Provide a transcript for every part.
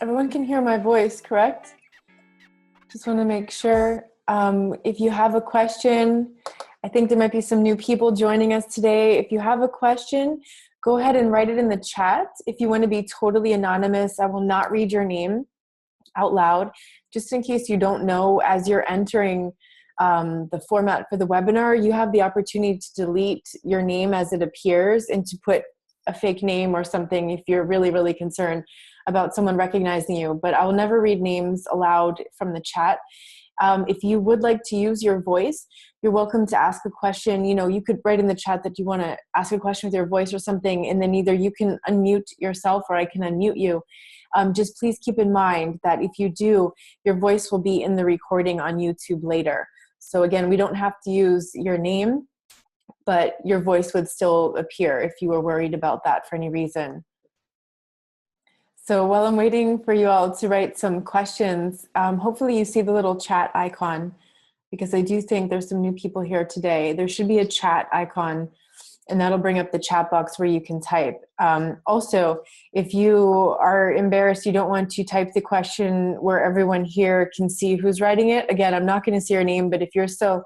Everyone can hear my voice, correct? Just want to make sure. If you have a question, I think there might be some new people joining us today. If you have a question, go ahead and write it in the chat. If you want to be totally anonymous, I will not read your name out loud, just in case you don't know. As you're entering the format for the webinar, you have the opportunity to delete your name as it appears and to put a fake name or something if you're really, really concerned about someone recognizing you. But I will never read names aloud from the chat. If you would like to use your voice, you're welcome to ask a question. You know, you could write in the chat that you want to ask a question with your voice or something, and then either you can unmute yourself or I can unmute you. Just please keep in mind that if you do, your voice will be in the recording on YouTube later. So again, we don't have to use your name, but your voice would still appear if you were worried about that for any reason. So while I'm waiting for you all to write some questions, hopefully you see the little chat icon, because I do think there's some new people here today. There should be a chat icon, and that'll bring up the chat box where you can type. Also, if you are embarrassed, you don't want to type the question where everyone here can see who's writing it. Again, I'm not going to see your name, but if you're still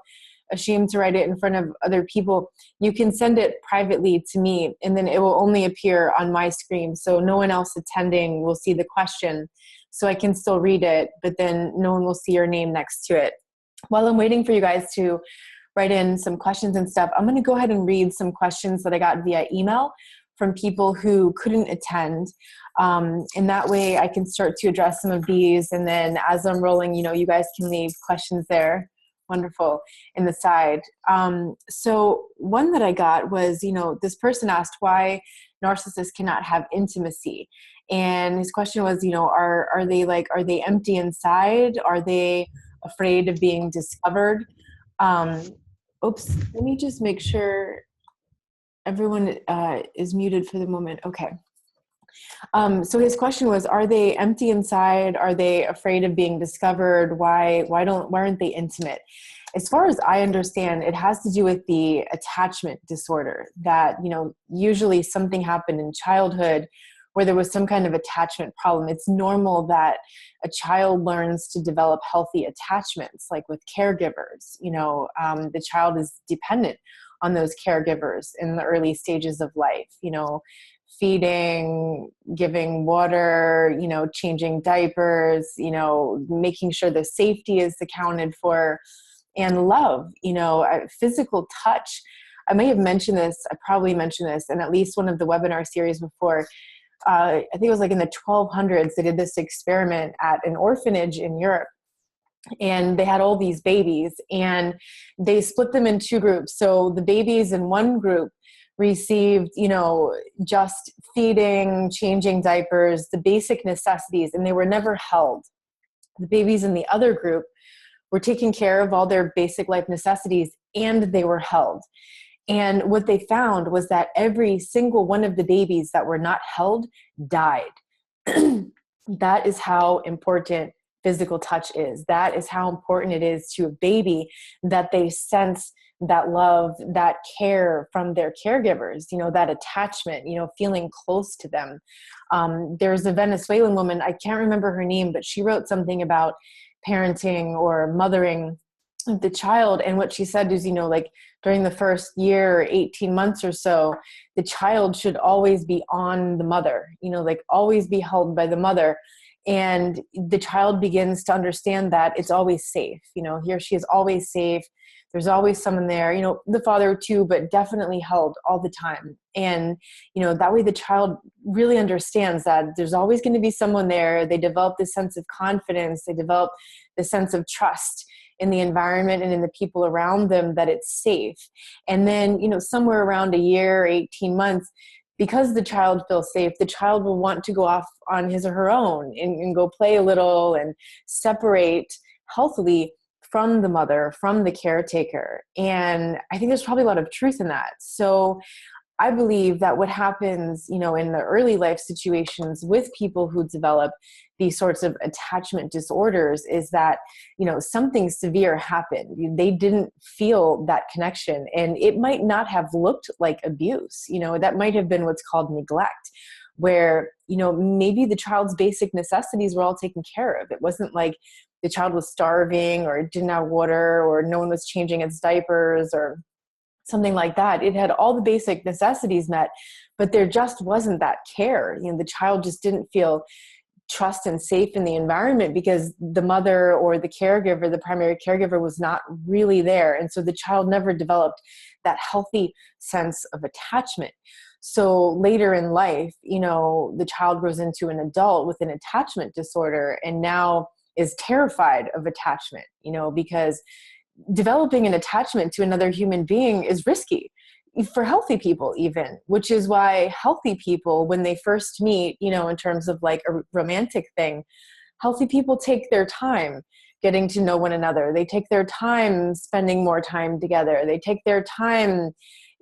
ashamed to write it in front of other people, you can send it privately to me, and then it will only appear on my screen. So no one else attending will see the question. So I can still read it, but then no one will see your name next to it. While I'm waiting for you guys to write in some questions and stuff, I'm going to go ahead and read some questions that I got via email from people who couldn't attend. And that way I can start to address some of these. And then as I'm rolling, you know, you guys can leave questions there. Wonderful. In the side. So one that I got was, you know, this person asked why narcissists cannot have intimacy. And his question was, you know, are they empty inside? Are they afraid of being discovered? Oops, let me just make sure everyone is muted for the moment. Okay. So his question was, are they empty inside? Are they afraid of being discovered? Why aren't they intimate? As far as I understand, it has to do with the attachment disorder that, you know, usually something happened in childhood where there was some kind of attachment problem. It's normal that a child learns to develop healthy attachments, like with caregivers. You know, the child is dependent on those caregivers in the early stages of life, you know, feeding, giving water, you know, changing diapers, you know, making sure the safety is accounted for, and love, you know, physical touch. I may have mentioned this, I probably mentioned this in at least one of the webinar series before. I think it was like in the 1200s, they did this experiment at an orphanage in Europe. And they had all these babies and they split them in two groups. So the babies in one group received, you know, just feeding, changing diapers, the basic necessities, and they were never held. The babies in the other group were taking care of all their basic life necessities and they were held. And what they found was that every single one of the babies that were not held died. That is how important physical touch is. That is how important it is to a baby that they sense that love, that care from their caregivers, you know, that attachment, you know, feeling close to them. There's a Venezuelan woman, I can't remember her name, but she wrote something about parenting or mothering the child. And what she said is, you know, like during the first year, 18 months or so, the child should always be on the mother, you know, like always be held by the mother. And the child begins to understand that it's always safe. You know, he or she is always safe. There's always someone there, you know, the father too, but definitely held all the time. And, you know, that way the child really understands that there's always going to be someone there. They develop this sense of confidence. They develop this sense of trust in the environment and in the people around them, that it's safe. And then, you know, somewhere around a year, 18 months, because the child feels safe, the child will want to go off on his or her own and go play a little and separate healthily from the mother, from the caretaker. And I think there's probably a lot of truth in that. So I believe that what happens, you know, in the early life situations with people who develop these sorts of attachment disorders is that, you know, something severe happened. They didn't feel that connection, and it might not have looked like abuse. You know, that might have been what's called neglect, where, you know, maybe the child's basic necessities were all taken care of. It wasn't like the child was starving or didn't have water or no one was changing its diapers or something like that. It had all the basic necessities met, but there just wasn't that care. You know, the child just didn't feel trust and safe in the environment because the mother or the caregiver, the primary caregiver, was not really there. And so the child never developed that healthy sense of attachment. So later in life, you know, the child grows into an adult with an attachment disorder and now is terrified of attachment, you know, because developing an attachment to another human being is risky for healthy people even, which is why healthy people, when they first meet, you know, in terms of like a romantic thing, healthy people take their time getting to know one another. They take their time spending more time together. They take their time,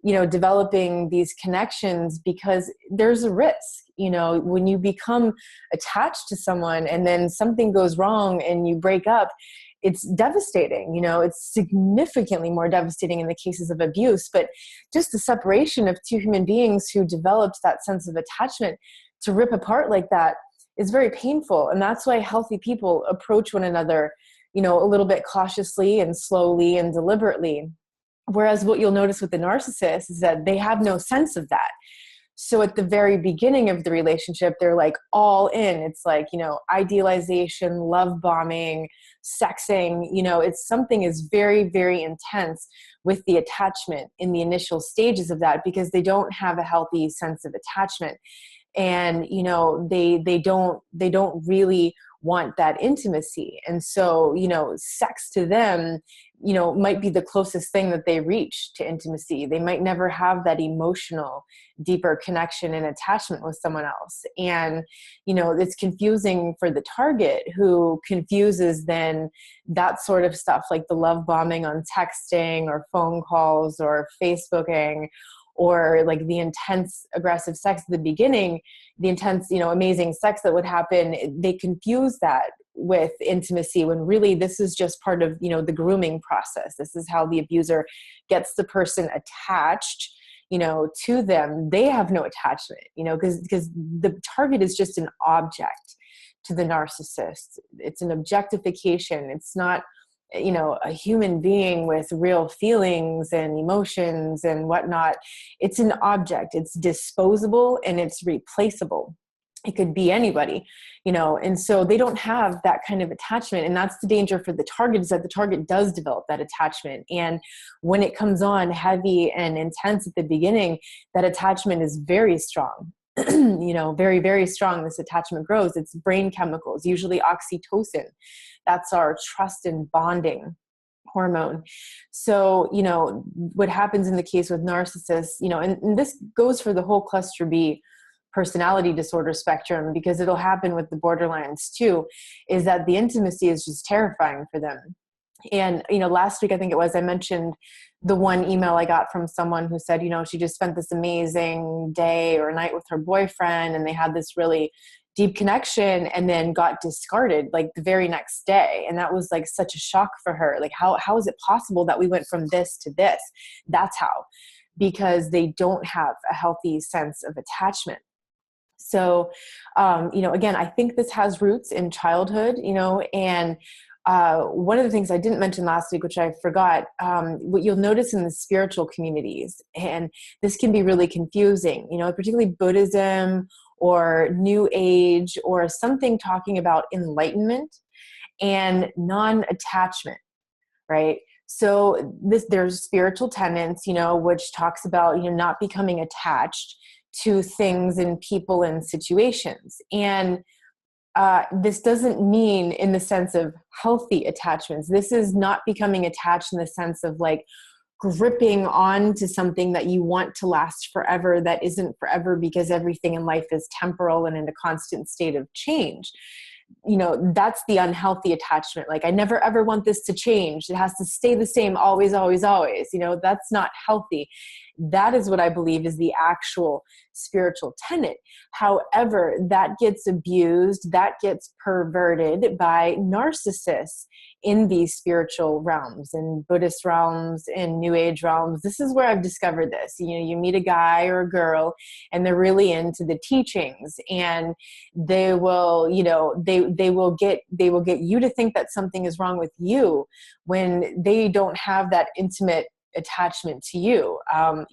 you know, developing these connections because there's a risk, you know, when you become attached to someone and then something goes wrong and you break up, it's devastating. You know, it's significantly more devastating in the cases of abuse, but just the separation of two human beings who developed that sense of attachment to rip apart like that is very painful. And that's why healthy people approach one another, you know, a little bit cautiously and slowly and deliberately. Whereas what you'll notice with the narcissist is that they have no sense of that. So at the very beginning of the relationship, they're like all in. It's like, you know, idealization, love bombing, sexing, you know, it's something is very, very intense with the attachment in the initial stages of that because they don't have a healthy sense of attachment. And, you know, they don't really want that intimacy. And so, you know, sex to them, you know, might be the closest thing that they reach to intimacy. They might never have that emotional, deeper connection and attachment with someone else. And, you know, it's confusing for the target who confuses then that sort of stuff, like the love bombing on texting or phone calls or Facebooking, or like the intense aggressive sex at the beginning, the intense, you know, amazing sex that would happen. They confuse that with intimacy when really this is just part of, you know, the grooming process. This is how the abuser gets the person attached, you know, to them. They have no attachment, you know, because the target is just an object to the narcissist. It's an objectification. It's not, you know, a human being with real feelings and emotions and whatnot. It's an object. It's disposable and it's replaceable. It could be anybody, you know, and so they don't have that kind of attachment. And that's the danger for the target, is that the target does develop that attachment. And when it comes on heavy and intense at the beginning, that attachment is very strong. You know, very, very strong. This attachment grows. It's brain chemicals, usually oxytocin. That's our trust and bonding hormone. So, you know, what happens in the case with narcissists, you know, and this goes for the whole cluster B personality disorder spectrum, because it'll happen with the borderlines too, is that the intimacy is just terrifying for them. And, you know, last week, I think it was, I mentioned the one email I got from someone who said, you know, she just spent this amazing day or night with her boyfriend and they had this really deep connection and then got discarded like the very next day. And that was like such a shock for her. Like, how is it possible that we went from this to this? That's how, because they don't have a healthy sense of attachment. So, you know, again, I think this has roots in childhood, you know, and one of the things I didn't mention last week, which I forgot, what you'll notice in the spiritual communities, and this can be really confusing, you know, particularly Buddhism or New Age or something talking about enlightenment and non-attachment, right? So there's spiritual tenets, you know, which talks about, you know, not becoming attached to things and people and situations. And this doesn't mean in the sense of healthy attachments. This is not becoming attached in the sense of like gripping on to something that you want to last forever that isn't forever, because everything in life is temporal and in a constant state of change. You know, that's the unhealthy attachment. Like, I never ever want this to change. It has to stay the same always, always, always. You know, that's not healthy. That is what I believe is the actual spiritual tenet. However, that gets abused, that gets perverted by narcissists in these spiritual realms, in Buddhist realms, in New Age realms. This is where I've discovered this. You meet a guy or a girl and they're really into the teachings, and they will, they will get you to think that something is wrong with you when they don't have that intimate attachment to you, and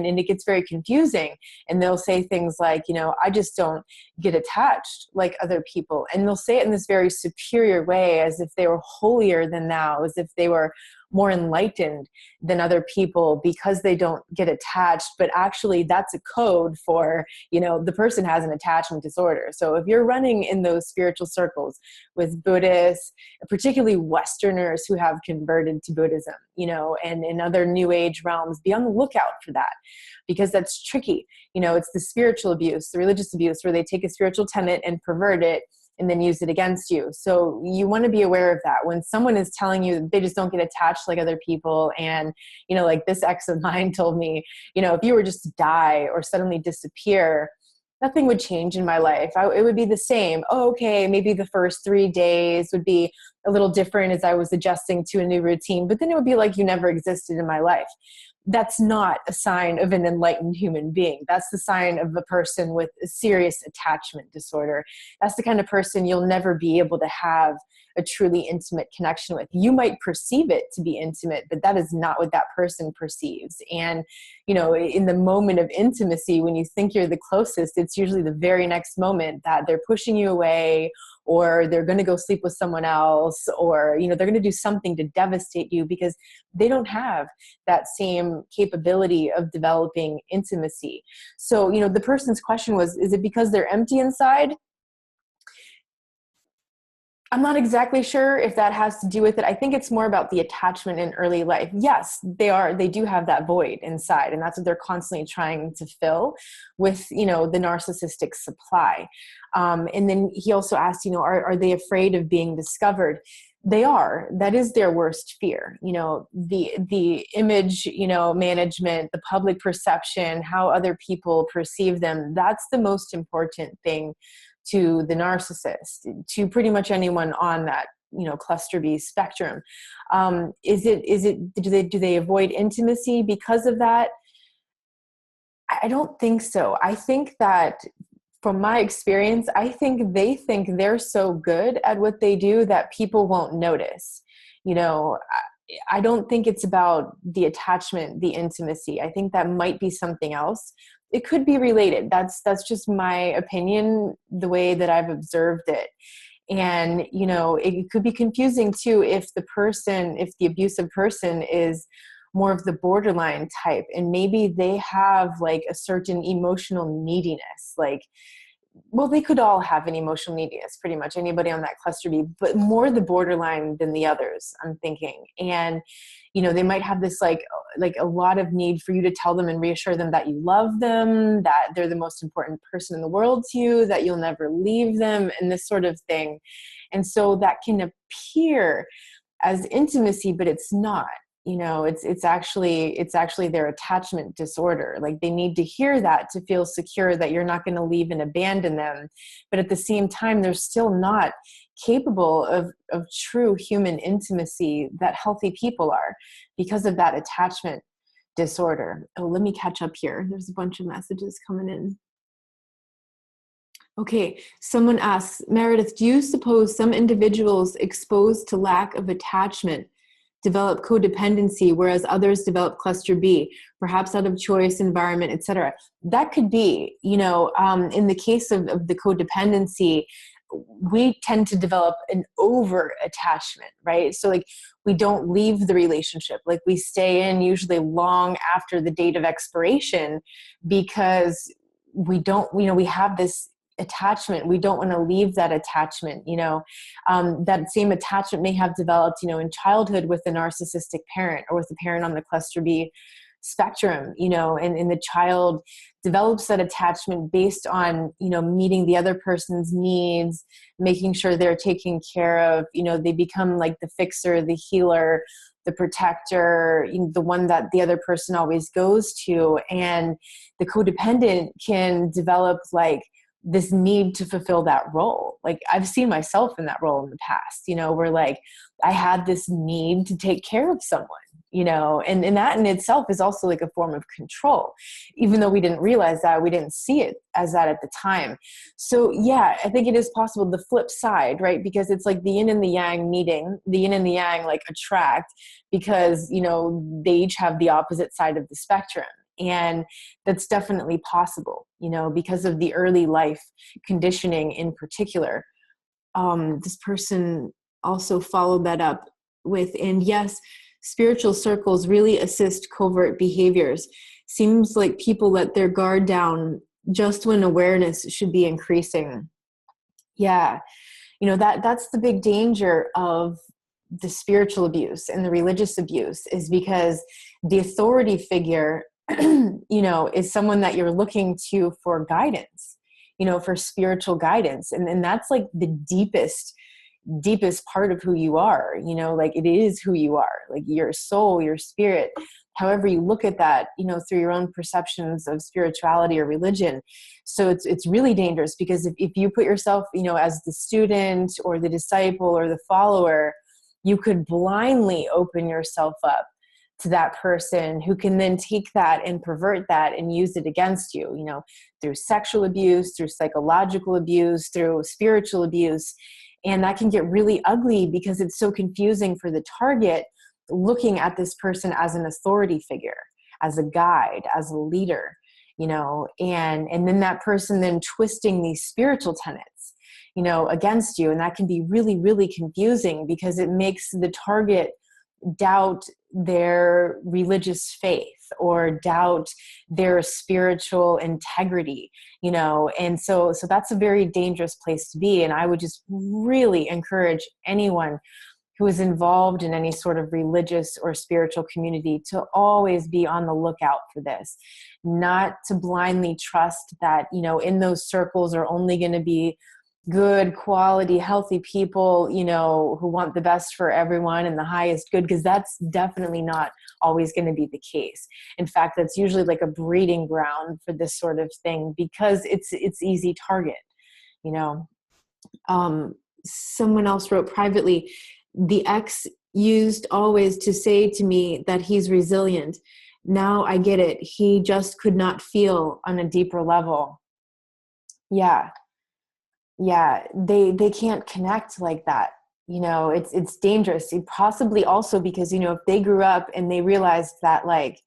it gets very confusing, and they'll say things like, I just don't get attached like other people, and they'll say it in this very superior way, as if they were holier than thou, as if they were more enlightened than other people because they don't get attached. But actually that's a code for, the person has an attachment disorder. So if you're running in those spiritual circles with Buddhists, particularly Westerners who have converted to Buddhism, and in other New Age realms, be on the lookout for that, because that's tricky. It's the spiritual abuse, the religious abuse, where they take a spiritual tenet and pervert it and then use it against you. So you want to be aware of that. When someone is telling you that they just don't get attached like other people, and, like this ex of mine told me, if you were just to die or suddenly disappear, nothing would change in my life. It would be the same. Oh, okay, maybe the first 3 days would be a little different as I was adjusting to a new routine, but then it would be like you never existed in my life. That's not a sign of an enlightened human being. That's the sign of a person with a serious attachment disorder. That's the kind of person you'll never be able to have a truly intimate connection with. You might perceive it to be intimate, but that is not what that person perceives. And, in the moment of intimacy, when you think you're the closest, it's usually the very next moment that they're pushing you away, or they're going to go sleep with someone else, or, they're going to do something to devastate you because they don't have that same capability of developing intimacy. So, the person's question was, is it because they're empty inside? I'm not exactly sure if that has to do with it. I think it's more about the attachment in early life. Yes, they do have that void inside, and that's what they're constantly trying to fill with, the narcissistic supply. And then he also asked, are they afraid of being discovered? They are. That is their worst fear. The image, management, the public perception, how other people perceive them. That's the most important thing to the narcissist, to pretty much anyone on that, cluster B spectrum. Do they avoid intimacy because of that? I don't think so. I think that, from my experience, I think they think they're so good at what they do that people won't notice. I don't think it's about the attachment, the intimacy. I think that might be something else. It could be related. That's just my opinion, the way that I've observed it. And, it could be confusing too if the abusive person is more of the borderline type, and maybe they have like a certain emotional neediness. They could all have an emotional neediness, pretty much anybody on that cluster B, but more the borderline than the others, I'm thinking. And, they might have this like a lot of need for you to tell them and reassure them that you love them, that they're the most important person in the world to you, that you'll never leave them, and this sort of thing. And so that can appear as intimacy, but it's not. It's actually their attachment disorder. Like, they need to hear that to feel secure that you're not going to leave and abandon them. But at the same time, they're still not capable of true human intimacy that healthy people are, because of that attachment disorder. Oh, let me catch up here. There's a bunch of messages coming in. Okay, someone asks, Meredith, do you suppose some individuals exposed to lack of attachment develop codependency, whereas others develop cluster B, perhaps out of choice, environment, etc.? That could be, in the case of the codependency, we tend to develop an over attachment, right? So we don't leave the relationship. We stay in usually long after the date of expiration, because we don't, we have this attachment. We don't want to leave that attachment. That same attachment may have developed, in childhood with a narcissistic parent, or with a parent on the cluster B spectrum, and the child develops that attachment based on, meeting the other person's needs, making sure they're taken care of. They become like the fixer, the healer, the protector, the one that the other person always goes to. And the codependent can develop like this need to fulfill that role. Like I've seen myself in that role in the past, where like I had this need to take care of someone, and that in itself is also like a form of control, even though we didn't realize that, we didn't see it as that at the time. So yeah, I think it is possible the flip side, right? Because it's like the yin and the yang meeting, the yin and the yang like attract, because, they each have the opposite side of the spectrum. And that's definitely possible, because of the early life conditioning in particular. This person also followed that up with, and yes, spiritual circles really assist covert behaviors. Seems like people let their guard down just when awareness should be increasing. Yeah, that's the big danger of the spiritual abuse and the religious abuse, is because the authority figure is someone that you're looking to for guidance, for spiritual guidance. And that's like the deepest part of who you are, like it is who you are, like your soul, your spirit, however you look at that, through your own perceptions of spirituality or religion. So it's really dangerous, because if you put yourself, as the student or the disciple or the follower, you could blindly open yourself up to that person who can then take that and pervert that and use it against you, through sexual abuse, through psychological abuse, through spiritual abuse. And that can get really ugly because it's so confusing for the target looking at this person as an authority figure, as a guide, as a leader, and then that person then twisting these spiritual tenets, against you. And that can be really, really confusing, because it makes the target doubt their religious faith or doubt their spiritual integrity, and so that's a very dangerous place to be. And I would just really encourage anyone who is involved in any sort of religious or spiritual community to always be on the lookout for this, not to blindly trust that, in those circles are only going to be good, quality, healthy people, who want the best for everyone and the highest good, because that's definitely not always going to be the case. In fact, that's usually like a breeding ground for this sort of thing, because it's easy target, Someone else wrote privately, the ex used always to say to me that he's resilient. Now I get it. He just could not feel on a deeper level. Yeah, they can't connect like that. It's dangerous. Possibly also because, if they grew up and they realized that, like,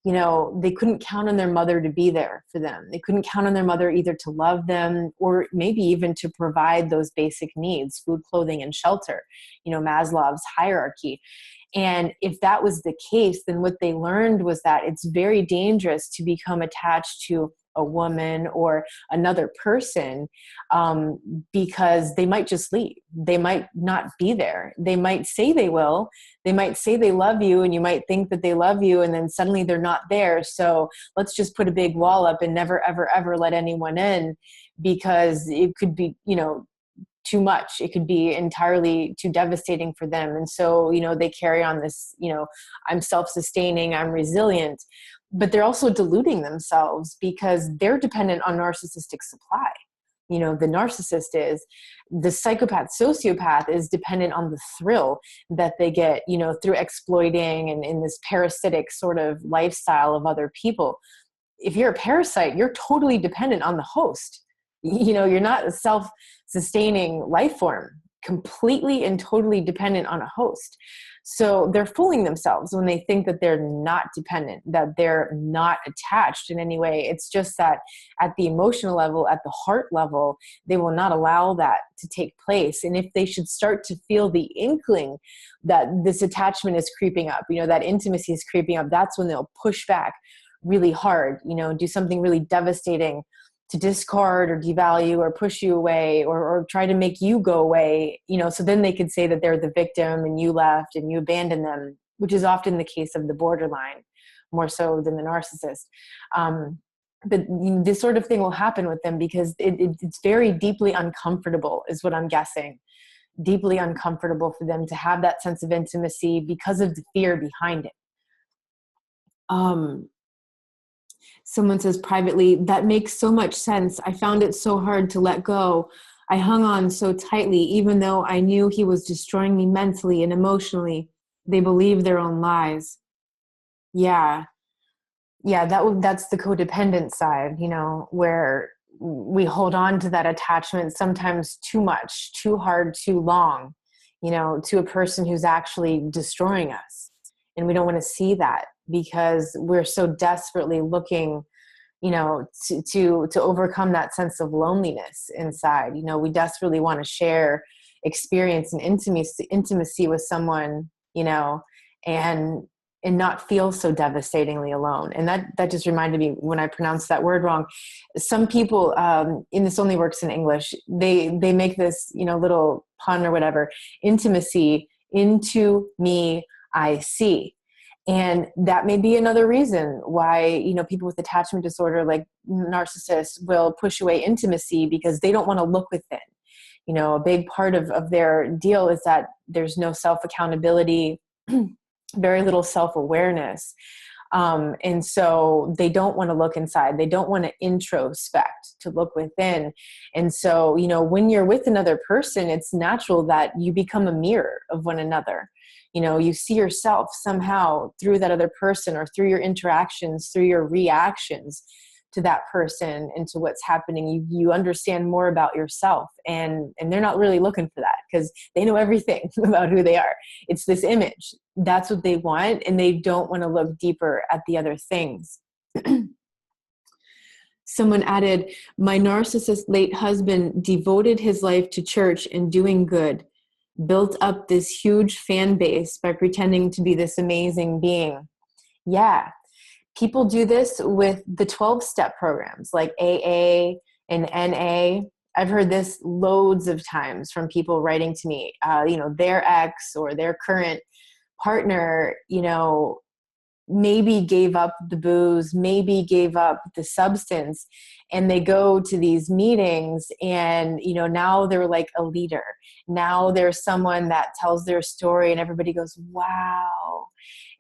they couldn't count on their mother to be there for them. They couldn't count on their mother either to love them or maybe even to provide those basic needs, food, clothing, and shelter, Maslow's hierarchy. And if that was the case, then what they learned was that it's very dangerous to become attached to a woman or another person, because they might just leave. They might not be there. They might say they will. They might say they love you, and you might think that they love you, and then suddenly they're not there. So let's just put a big wall up and never, ever, ever let anyone in, because it could be, too much. It could be entirely too devastating for them. And so, they carry on this, I'm self-sustaining, I'm resilient, but they're also deluding themselves because they're dependent on narcissistic supply. The narcissist is. The psychopath, sociopath is dependent on the thrill that they get, through exploiting and in this parasitic sort of lifestyle of other people. If you're a parasite, you're totally dependent on the host. You're not a self-sustaining life form, completely and totally dependent on a host. So they're fooling themselves when they think that they're not dependent, that they're not attached in any way. It's just that at the emotional level, at the heart level, they will not allow that to take place. And if they should start to feel the inkling that this attachment is creeping up, that intimacy is creeping up, that's when they'll push back really hard, do something really devastating to discard or devalue or push you away or try to make you go away, so then they could say that they're the victim and you left and you abandoned them, which is often the case of the borderline, more so than the narcissist. But this sort of thing will happen with them because it's very deeply uncomfortable, is what I'm guessing. deeply uncomfortable for them to have that sense of intimacy because of the fear behind it. Someone says privately, that makes so much sense. I found it so hard to let go. I hung on so tightly, even though I knew he was destroying me mentally and emotionally. They believe their own lies. Yeah. Yeah, that's the codependent side, you know, where we hold on to that attachment sometimes too much, too hard, too long, you know, to a person who's actually destroying us. And we don't want to see that because we're so desperately looking, you know, to overcome that sense of loneliness inside. You know, we desperately want to share experience and intimacy with someone, you know, and not feel so devastatingly alone. And that just reminded me when I pronounced that word wrong. Some people, and this only works in English, they make this, you know, little pun or whatever, intimacy, into me, I see. And that may be another reason why, you know, people with attachment disorder, like narcissists, will push away intimacy because they don't want to look within. You know, a big part of their deal is that there's no self-accountability, very little self-awareness. And so they don't want to look inside. They don't want to introspect, to look within. And so, you know, when you're with another person, it's natural that you become a mirror of one another. You know, you see yourself somehow through that other person or through your interactions, through your reactions to that person and to what's happening. You understand more about yourself, and they're not really looking for that because they know everything about who they are. It's this image. That's what they want, and they don't want to look deeper at the other things. Someone added, my narcissist late husband devoted his life to church and doing good, built up this huge fan base by pretending to be this amazing being. Yeah. People do this with the 12-step programs like AA and NA. I've heard this loads of times from people writing to me, you know, their ex or their current partner, you know, maybe gave up the booze, maybe gave up the substance, and they go to these meetings and, you know, now they're like a leader. Now there's someone that tells their story and everybody goes, wow.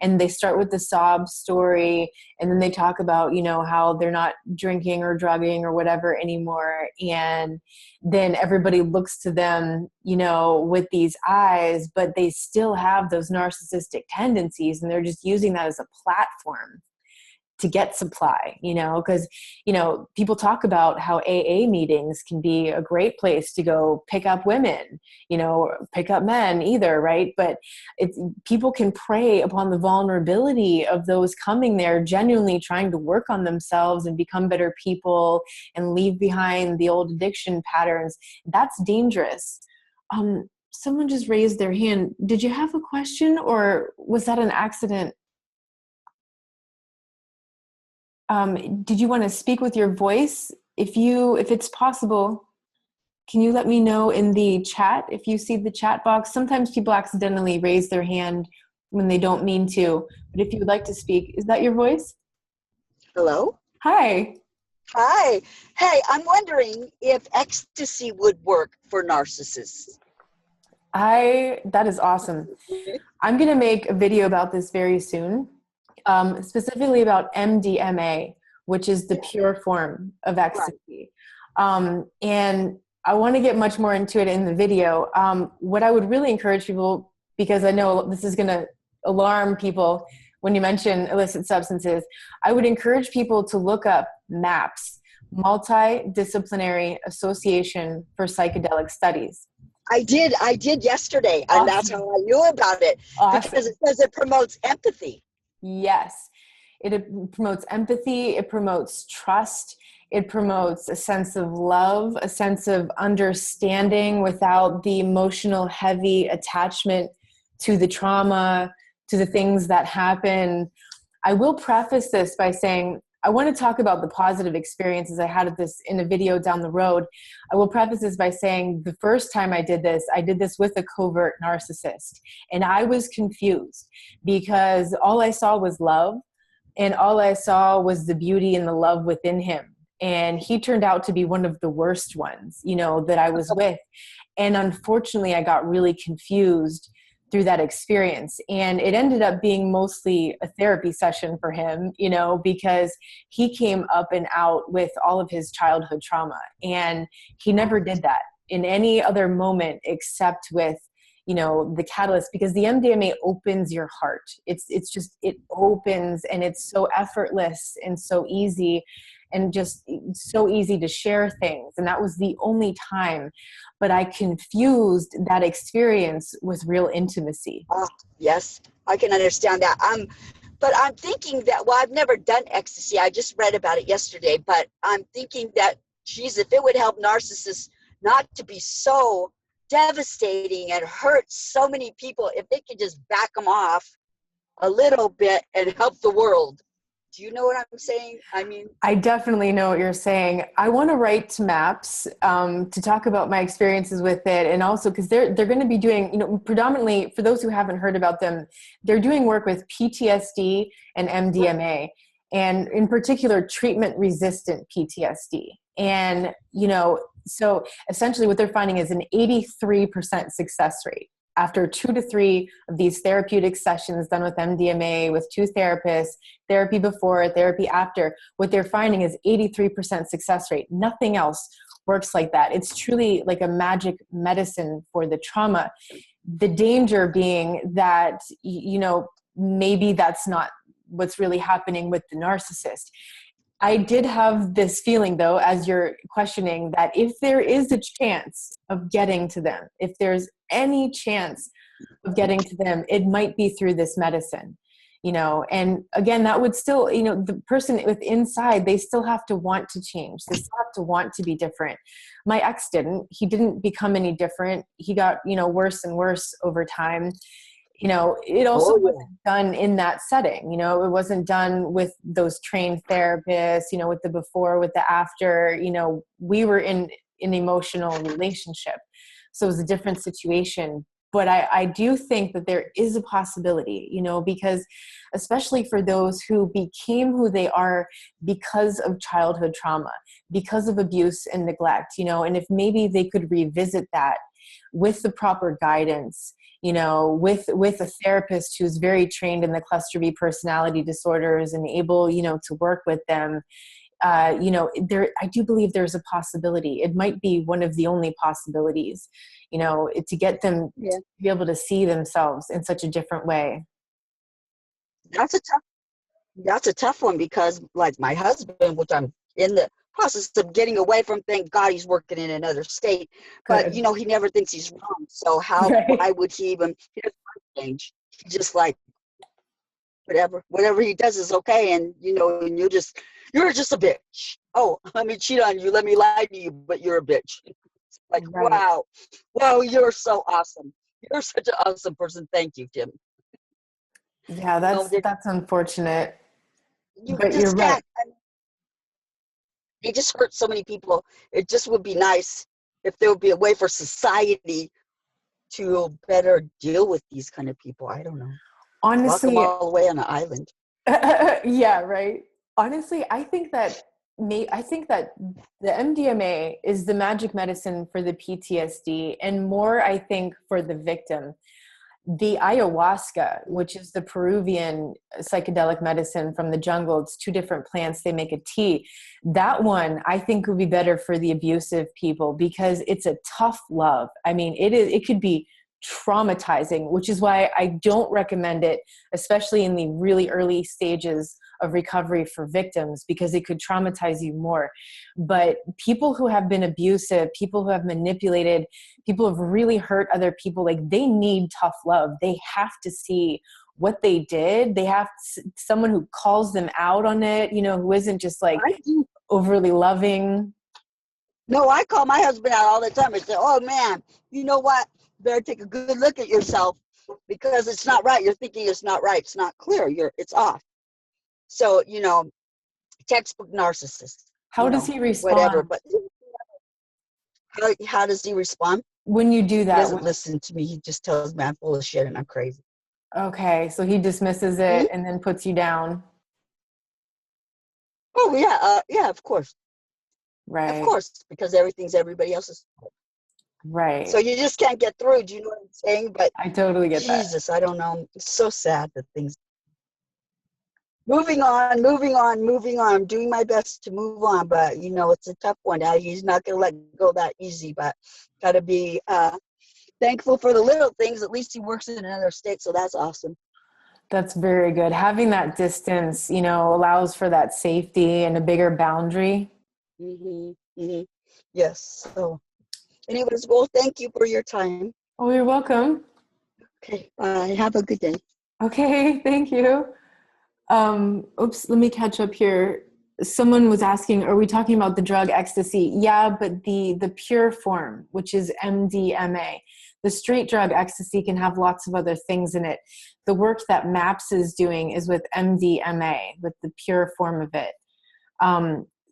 And they start with the sob story, and then they talk about, you know, how they're not drinking or drugging or whatever anymore. And then everybody looks to them, you know, with these eyes, but they still have those narcissistic tendencies, and they're just using that as a platform to get supply, you know, because, you know, people talk about how AA meetings can be a great place to go pick up women, you know, or pick up men either, right? But people can prey upon the vulnerability of those coming there, genuinely trying to work on themselves and become better people and leave behind the old addiction patterns. That's dangerous. Someone just raised their hand. Did you have a question, or was that an accident? Did you want to speak with your voice? If it's possible, can you let me know in the chat if you see the chat box? Sometimes people accidentally raise their hand when they don't mean to, but if you would like to speak, is that your voice? Hello? Hi. Hi. Hey, I'm wondering if ecstasy would work for narcissists. That is awesome. I'm going to make a video about this very soon. Specifically about MDMA, which is the pure form of ecstasy. And I want to get much more into it in the video. What I would really encourage people, because I know this is going to alarm people when you mention illicit substances, I would encourage people to look up MAPS, Multidisciplinary Association for Psychedelic Studies. I did yesterday, and that's how I knew about it, because it says it promotes empathy. Yes, it promotes empathy, it promotes trust, it promotes a sense of love, a sense of understanding without the emotional heavy attachment to the trauma, to the things that happen. I will preface this by saying, I want to talk about the positive experiences I had in a video down the road. I will preface this by saying the first time I did this with a covert narcissist. And I was confused because all I saw was love, and all I saw was the beauty and the love within him. And he turned out to be one of the worst ones, you know, that I was with. And unfortunately, I got really confused through that experience. And it ended up being mostly a therapy session for him, you know, because he came up and out with all of his childhood trauma. And he never did that in any other moment except with, you know, the catalyst, because the MDMA opens your heart. It's just, it opens, and it's so effortless and so easy, and just so easy to share things. And that was the only time. But I confused that experience with real intimacy. Oh, yes, I can understand that. But I'm thinking that, well, I've never done ecstasy. I just read about it yesterday, but I'm thinking that, geez, if it would help narcissists not to be so devastating and hurt so many people, if they could just back them off a little bit and help the world. Do you know what I'm saying? I mean, I definitely know what you're saying. I want to write to MAPS to talk about my experiences with it. And also because they're going to be doing, you know, predominantly, for those who haven't heard about them, they're doing work with PTSD and MDMA, and in particular, treatment-resistant PTSD. And, you know, so essentially what they're finding is an 83% success rate. After 2 to 3 of these therapeutic sessions done with MDMA, with 2 therapists, therapy before, therapy after, what they're finding is 83% success rate. Nothing else works like that. It's truly like a magic medicine for the trauma. The danger being that, you know, maybe that's not what's really happening with the narcissist. I did have this feeling, though, as you're questioning, that if there is a chance of getting to them, if there's any chance of getting to them, it might be through this medicine, you know. And again, that would still, you know, the person with inside, they still have to want to change. They still have to want to be different. My ex didn't. He didn't become any different. He got, you know, worse and worse over time. You know, it also wasn't done in that setting. You know, it wasn't done with those trained therapists, you know, with the before, with the after. You know, we were in an emotional relationship. So it was a different situation. But I do think that there is a possibility, you know, because especially for those who became who they are because of childhood trauma, because of abuse and neglect, you know, and if maybe they could revisit that with the proper guidance, you know, with a therapist who's very trained in the cluster B personality disorders and able, you know, to work with them, you know, I do believe there's a possibility. It might be one of the only possibilities, you know, to get them to be able to see themselves in such a different way. That's a tough one, because like my husband, which I'm in the process of getting away from, thank God he's working in another state, but Good. you know, he never thinks he's wrong. So why would he even, he doesn't change. He's just like, whatever he does is okay. And you know, and you're just a bitch. Oh, let me cheat on you. Let me lie to you, but you're a bitch. It's like, wow, you're so awesome. You're such an awesome person. Thank you, Kim. Yeah, that's unfortunate. But you're Can't. right. They just hurt so many people. It just would be nice if there would be a way for society to better deal with these kind of people. I don't know. Honestly, lock them all the way on an island. Yeah, right. Honestly, I think that the MDMA is the magic medicine for the PTSD, and more, I think, for the victim. The ayahuasca, which is the Peruvian psychedelic medicine from the jungle, it's 2 different plants, they make a tea. That one I think would be better for the abusive people, because it's a tough love. I mean, it could be traumatizing, which is why I don't recommend it, especially in the really early stages of recovery for victims, because it could traumatize you more. But people who have been abusive, people who have manipulated, people who have really hurt other people, like, they need tough love. They have to see what they did. They have someone who calls them out on it, you know, who isn't just like overly loving. No, I call my husband out all the time and say, oh man, you know what? Better take a good look at yourself, because it's not right. You're thinking it's not right. It's not clear. It's off. So, you know, textbook narcissist. How does he respond? Whatever. But how does he respond? When you do that? He doesn't listen to me. He just tells me I'm full of shit and I'm crazy. Okay, so he dismisses it and then puts you down. Oh yeah, yeah, of course. Of Right. course, because everything's everybody else's. Right. So you just can't get through. Do you know what I'm saying? But I totally get that. Jesus, I don't know. It's so sad that things. Moving on, moving on, moving on. I'm doing my best to move on, but you know, it's a tough one. He's not going to let go that easy, but got to be thankful for the little things. At least he works in another state, so that's awesome. That's very good. Having that distance, allows for that safety and a bigger boundary. Mm-hmm, mm-hmm. Yes. So, anyways, well, thank you for your time. Oh, you're welcome. Okay. Have a good day. Okay, thank you. Oops, let me catch up here. Someone was asking, are we talking about the drug ecstasy? Yeah, but the pure form, which is MDMA. The straight drug ecstasy can have lots of other things in it. The work that MAPS is doing is with MDMA, with the pure form of it.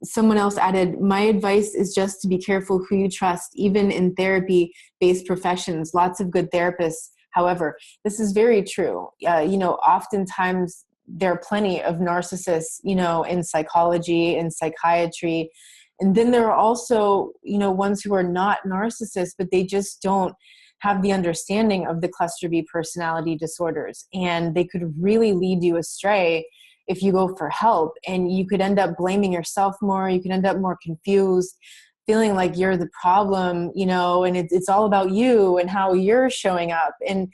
Someone else added, my advice is just to be careful who you trust, even in therapy-based professions. Lots of good therapists. However, this is very true. Oftentimes there are plenty of narcissists, in psychology and psychiatry. And then there are also, ones who are not narcissists, but they just don't have the understanding of the cluster B personality disorders. And they could really lead you astray if you go for help, and you could end up blaming yourself more. You could end up more confused, feeling like you're the problem, and it's all about you and how you're showing up. And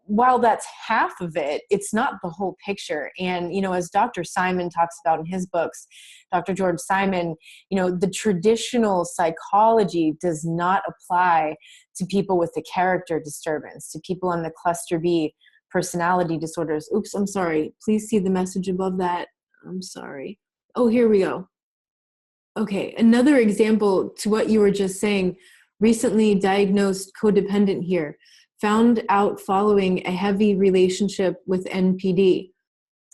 while that's half of it, it's not the whole picture. And, as Dr. Simon talks about in his books, Dr. George Simon, the traditional psychology does not apply to people with the character disturbance, to people on the cluster B personality disorders. Oops, I'm sorry. Please see the message above that. I'm sorry. Oh, here we go. Okay, another example to what you were just saying, recently diagnosed codependent here, found out following a heavy relationship with NPD.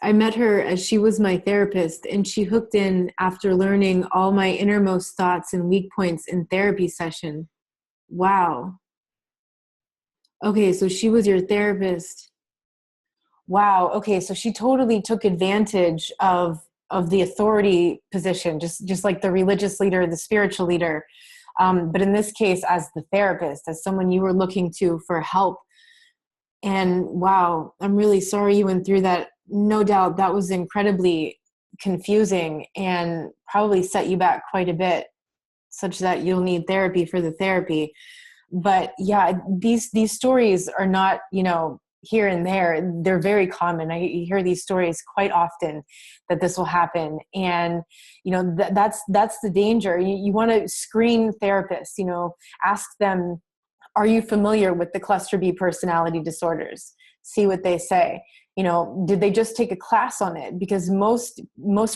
I met her as she was my therapist, and she hooked in after learning all my innermost thoughts and weak points in therapy session. Wow. Okay, so she was your therapist. Wow. Okay, so she totally took advantage of the authority position, just like the religious leader, the spiritual leader. But in this case, as the therapist, as someone you were looking to for help. And wow, I'm really sorry you went through that. No doubt that was incredibly confusing and probably set you back quite a bit, such that you'll need therapy for the therapy. But yeah, these stories are not, here and there. They're very common. I hear these stories quite often that this will happen. And, that's the danger. You want to screen therapists, ask them, are you familiar with the cluster B personality disorders? See what they say. Did they just take a class on it? Because most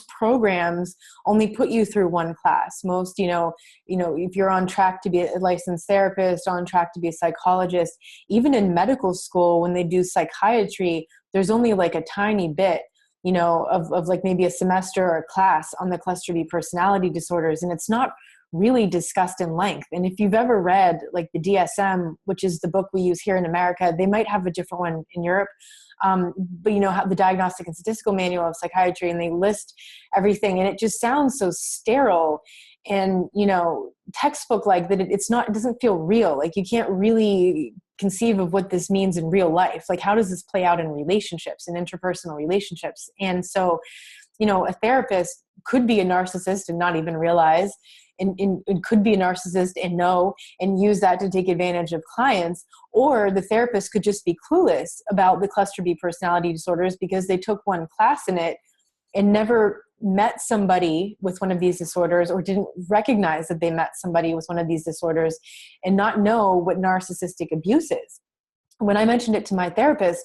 programs only put you through one class. Most, if you're on track to be a licensed therapist, on track to be a psychologist, even in medical school, when they do psychiatry, there's only like a tiny bit, of like maybe a semester or a class on the cluster B personality disorders. And it's not really discussed in length. And if you've ever read like the DSM, which is the book we use here in America, they might have a different one in Europe. But how the Diagnostic and Statistical Manual of Psychiatry, and they list everything, and it just sounds so sterile and textbook like that. It doesn't feel real. Like you can't really conceive of what this means in real life. Like how does this play out in relationships and interpersonal relationships? And so, a therapist could be a narcissist and not even realize. And could be a narcissist and know and use that to take advantage of clients, or the therapist could just be clueless about the cluster B personality disorders because they took one class in it and never met somebody with one of these disorders, or didn't recognize that they met somebody with one of these disorders and not know what narcissistic abuse is. When I mentioned it to my therapist,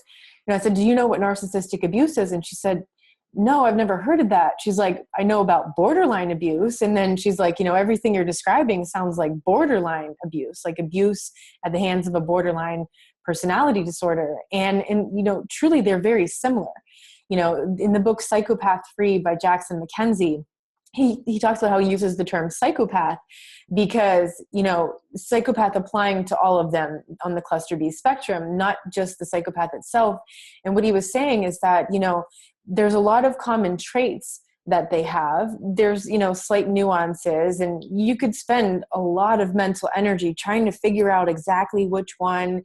I said, do you know what narcissistic abuse is? And she said, no, I've never heard of that. She's like, I know about borderline abuse. And then she's like, everything you're describing sounds like borderline abuse, like abuse at the hands of a borderline personality disorder. And truly they're very similar. In the book Psychopath Free by Jackson McKenzie, he talks about how he uses the term psychopath because, psychopath applying to all of them on the cluster B spectrum, not just the psychopath itself. And what he was saying is that, there's a lot of common traits that they have. There's, slight nuances, and you could spend a lot of mental energy trying to figure out exactly which one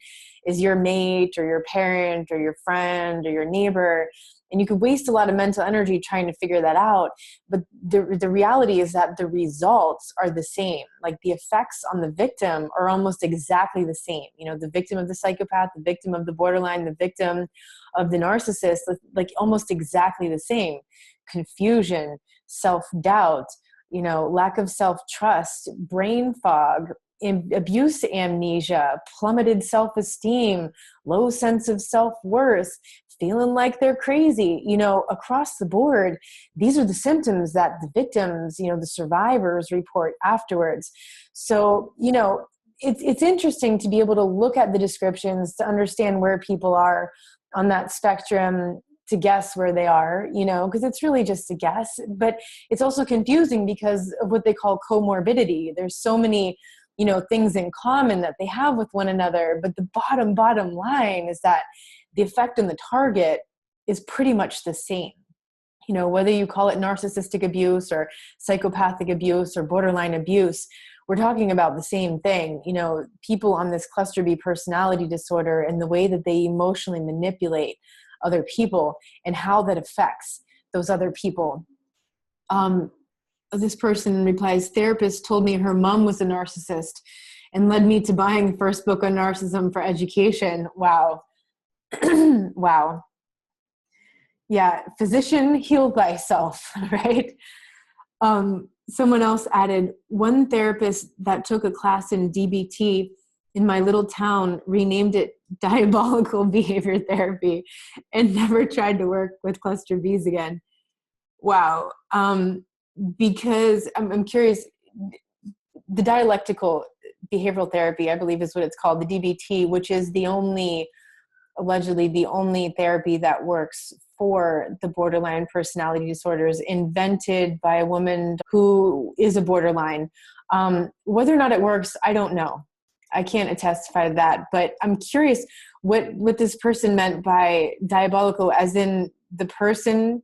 is your mate or your parent or your friend or your neighbor. And you could waste a lot of mental energy trying to figure that out. But the reality is that the results are the same. Like the effects on the victim are almost exactly the same. The victim of the psychopath, the victim of the borderline, the victim of the narcissist, like almost exactly the same. Confusion, self-doubt, lack of self-trust, brain fog, abuse amnesia, plummeted self-esteem, low sense of self-worth, feeling like they're crazy, across the board. These are the symptoms that the victims, the survivors report afterwards. So, it's interesting to be able to look at the descriptions to understand where people are on that spectrum, to guess where they are, because it's really just a guess. But it's also confusing because of what they call comorbidity. There's so many, things in common that they have with one another. But the bottom line is that the effect on the target is pretty much the same. Whether you call it narcissistic abuse or psychopathic abuse or borderline abuse, we're talking about the same thing. People on this cluster B personality disorder and the way that they emotionally manipulate other people and how that affects those other people. This person replies, therapist told me her mom was a narcissist and led me to buying the first book on narcissism for education. Wow. Wow. Yeah. Physician, heal thyself, right? Someone else added, one therapist that took a class in DBT in my little town renamed it diabolical behavior therapy and never tried to work with cluster Bs again. Wow. Because I'm curious, the dialectical behavioral therapy, I believe is what it's called, the DBT, which is allegedly the only therapy that works for the borderline personality disorders, invented by a woman who is a borderline. Whether or not it works, I don't know. I can't attest to that, but I'm curious what this person meant by diabolical, as in the person,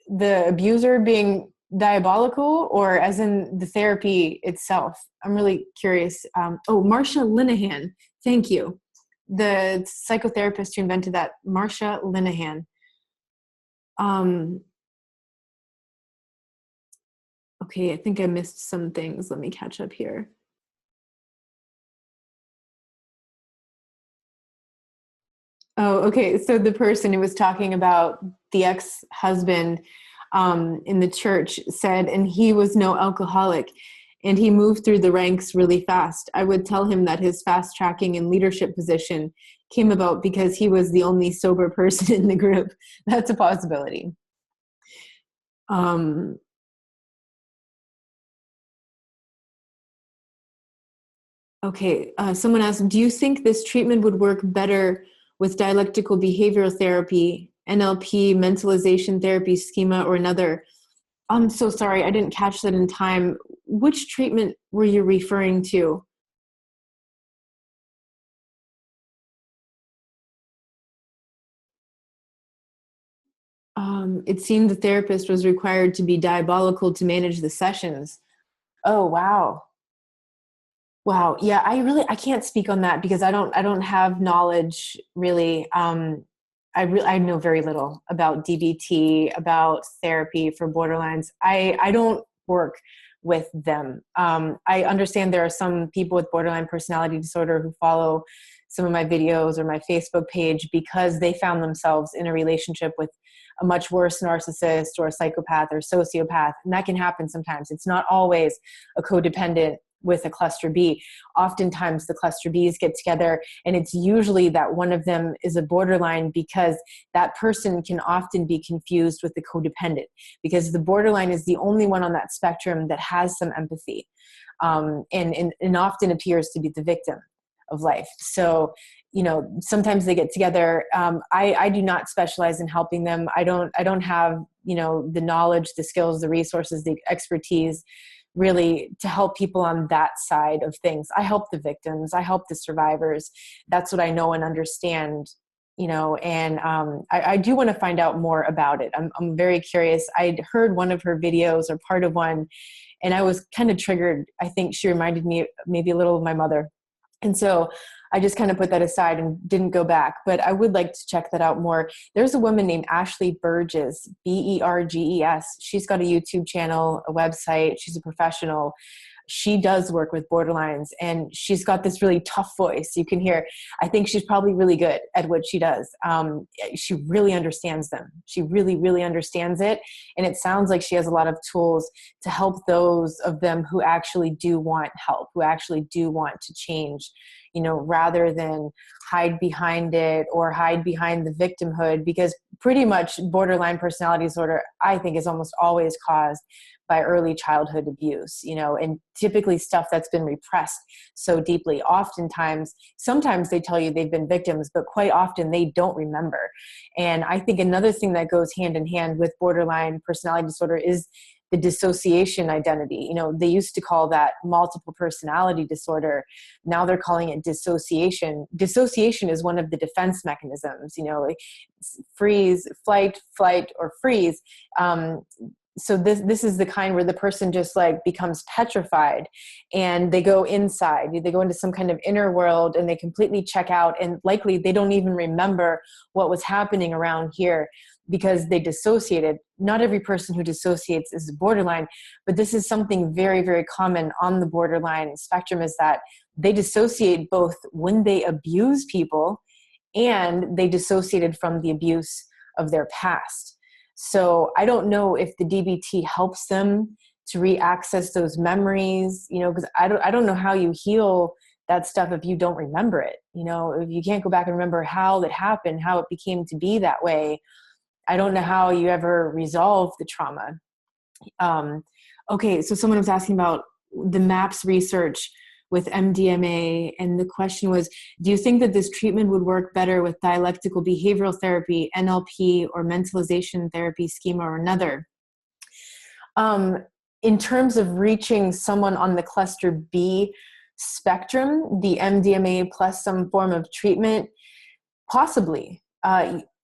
the abuser being diabolical, or as in the therapy itself. I'm really curious. Marcia Linehan. Thank you. The psychotherapist who invented that, Marcia Linehan. Okay, I think I missed some things. Let me catch up here. Oh, okay. So the person who was talking about the ex-husband in the church said, and he was no alcoholic, and he moved through the ranks really fast. I would tell him that his fast tracking and leadership position came about because he was the only sober person in the group. That's a possibility. Okay. Someone asked, do you think this treatment would work better with dialectical behavioral therapy, NLP, mentalization therapy schema, or another? I'm so sorry, I didn't catch that in time. Which treatment were you referring to? It seemed the therapist was required to be diabolical to manage the sessions. Oh, wow. Wow. Yeah, I can't speak on that because I don't have knowledge really. I know very little about DBT, about therapy for borderlines. I don't work with them. I understand there are some people with borderline personality disorder who follow some of my videos or my Facebook page because they found themselves in a relationship with a much worse narcissist or a psychopath or sociopath. And that can happen sometimes. It's not always a codependent with a cluster B. Oftentimes the cluster Bs get together, and it's usually that one of them is a borderline because that person can often be confused with the codependent, because the borderline is the only one on that spectrum that has some empathy, and often appears to be the victim of life. So, sometimes they get together. I do not specialize in helping them. I don't have, the knowledge, the skills, the resources, the expertise really to help people on that side of things. I help the victims. I help the survivors. That's what I know and understand and I do want to find out more about it. I'm very curious. I'd heard one of her videos or part of one, and I was kind of triggered. I think she reminded me maybe a little of my mother. And so I just kind of put that aside and didn't go back, but I would like to check that out more. There's a woman named Ashley Burgess, Berges. She's got a YouTube channel, a website. She's a professional. She does work with borderlines, and she's got this really tough voice. You can hear, I think she's probably really good at what she does. She really understands them. She really, really understands it. And it sounds like she has a lot of tools to help those of them who actually do want help, who actually do want to change, rather than hide behind it or hide behind the victimhood, because pretty much borderline personality disorder, I think, is almost always caused by early childhood abuse, and typically stuff that's been repressed so deeply. Sometimes they tell you they've been victims, but quite often they don't remember. And I think another thing that goes hand in hand with borderline personality disorder is the dissociation identity. They used to call that multiple personality disorder. Now they're calling it dissociation. Dissociation is one of the defense mechanisms, like freeze, flight, or freeze. So this is the kind where the person just like becomes petrified, and they go inside. They go into some kind of inner world, and they completely check out, and likely they don't even remember what was happening around here because they dissociated. Not every person who dissociates is borderline, but this is something very, very common on the borderline spectrum, is that they dissociate both when they abuse people and they dissociated from the abuse of their past. So I don't know if the DBT helps them to re-access those memories, because I don't know how you heal that stuff if you don't remember it. If you can't go back and remember how it happened, how it became to be that way, I don't know how you ever resolve the trauma. Okay, so someone was asking about the MAPS research with MDMA, and the question was, do you think that this treatment would work better with dialectical behavioral therapy, NLP, or mentalization therapy schema or another? In terms of reaching someone on the cluster B spectrum, the MDMA plus some form of treatment, possibly.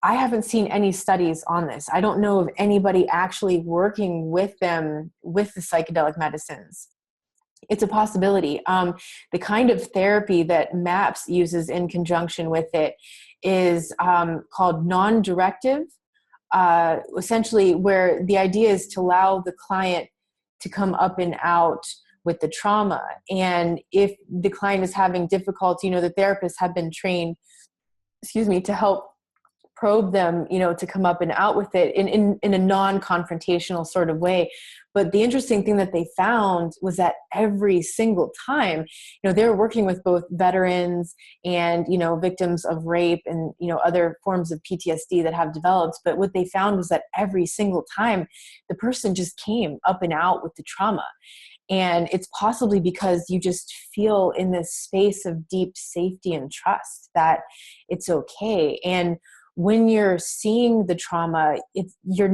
I haven't seen any studies on this. I don't know of anybody actually working with them with the psychedelic medicines. It's a possibility. The kind of therapy that MAPS uses in conjunction with it is called non-directive, essentially where the idea is to allow the client to come up and out with the trauma. And if the client is having difficulty, the therapists have been trained, to help probe them, to come up and out with it in a non-confrontational sort of way. But the interesting thing that they found was that every single time, they're working with both veterans and, victims of rape and, other forms of PTSD that have developed. But what they found was that every single time the person just came up and out with the trauma. And it's possibly because you just feel in this space of deep safety and trust that it's okay. And when you're seeing the trauma, you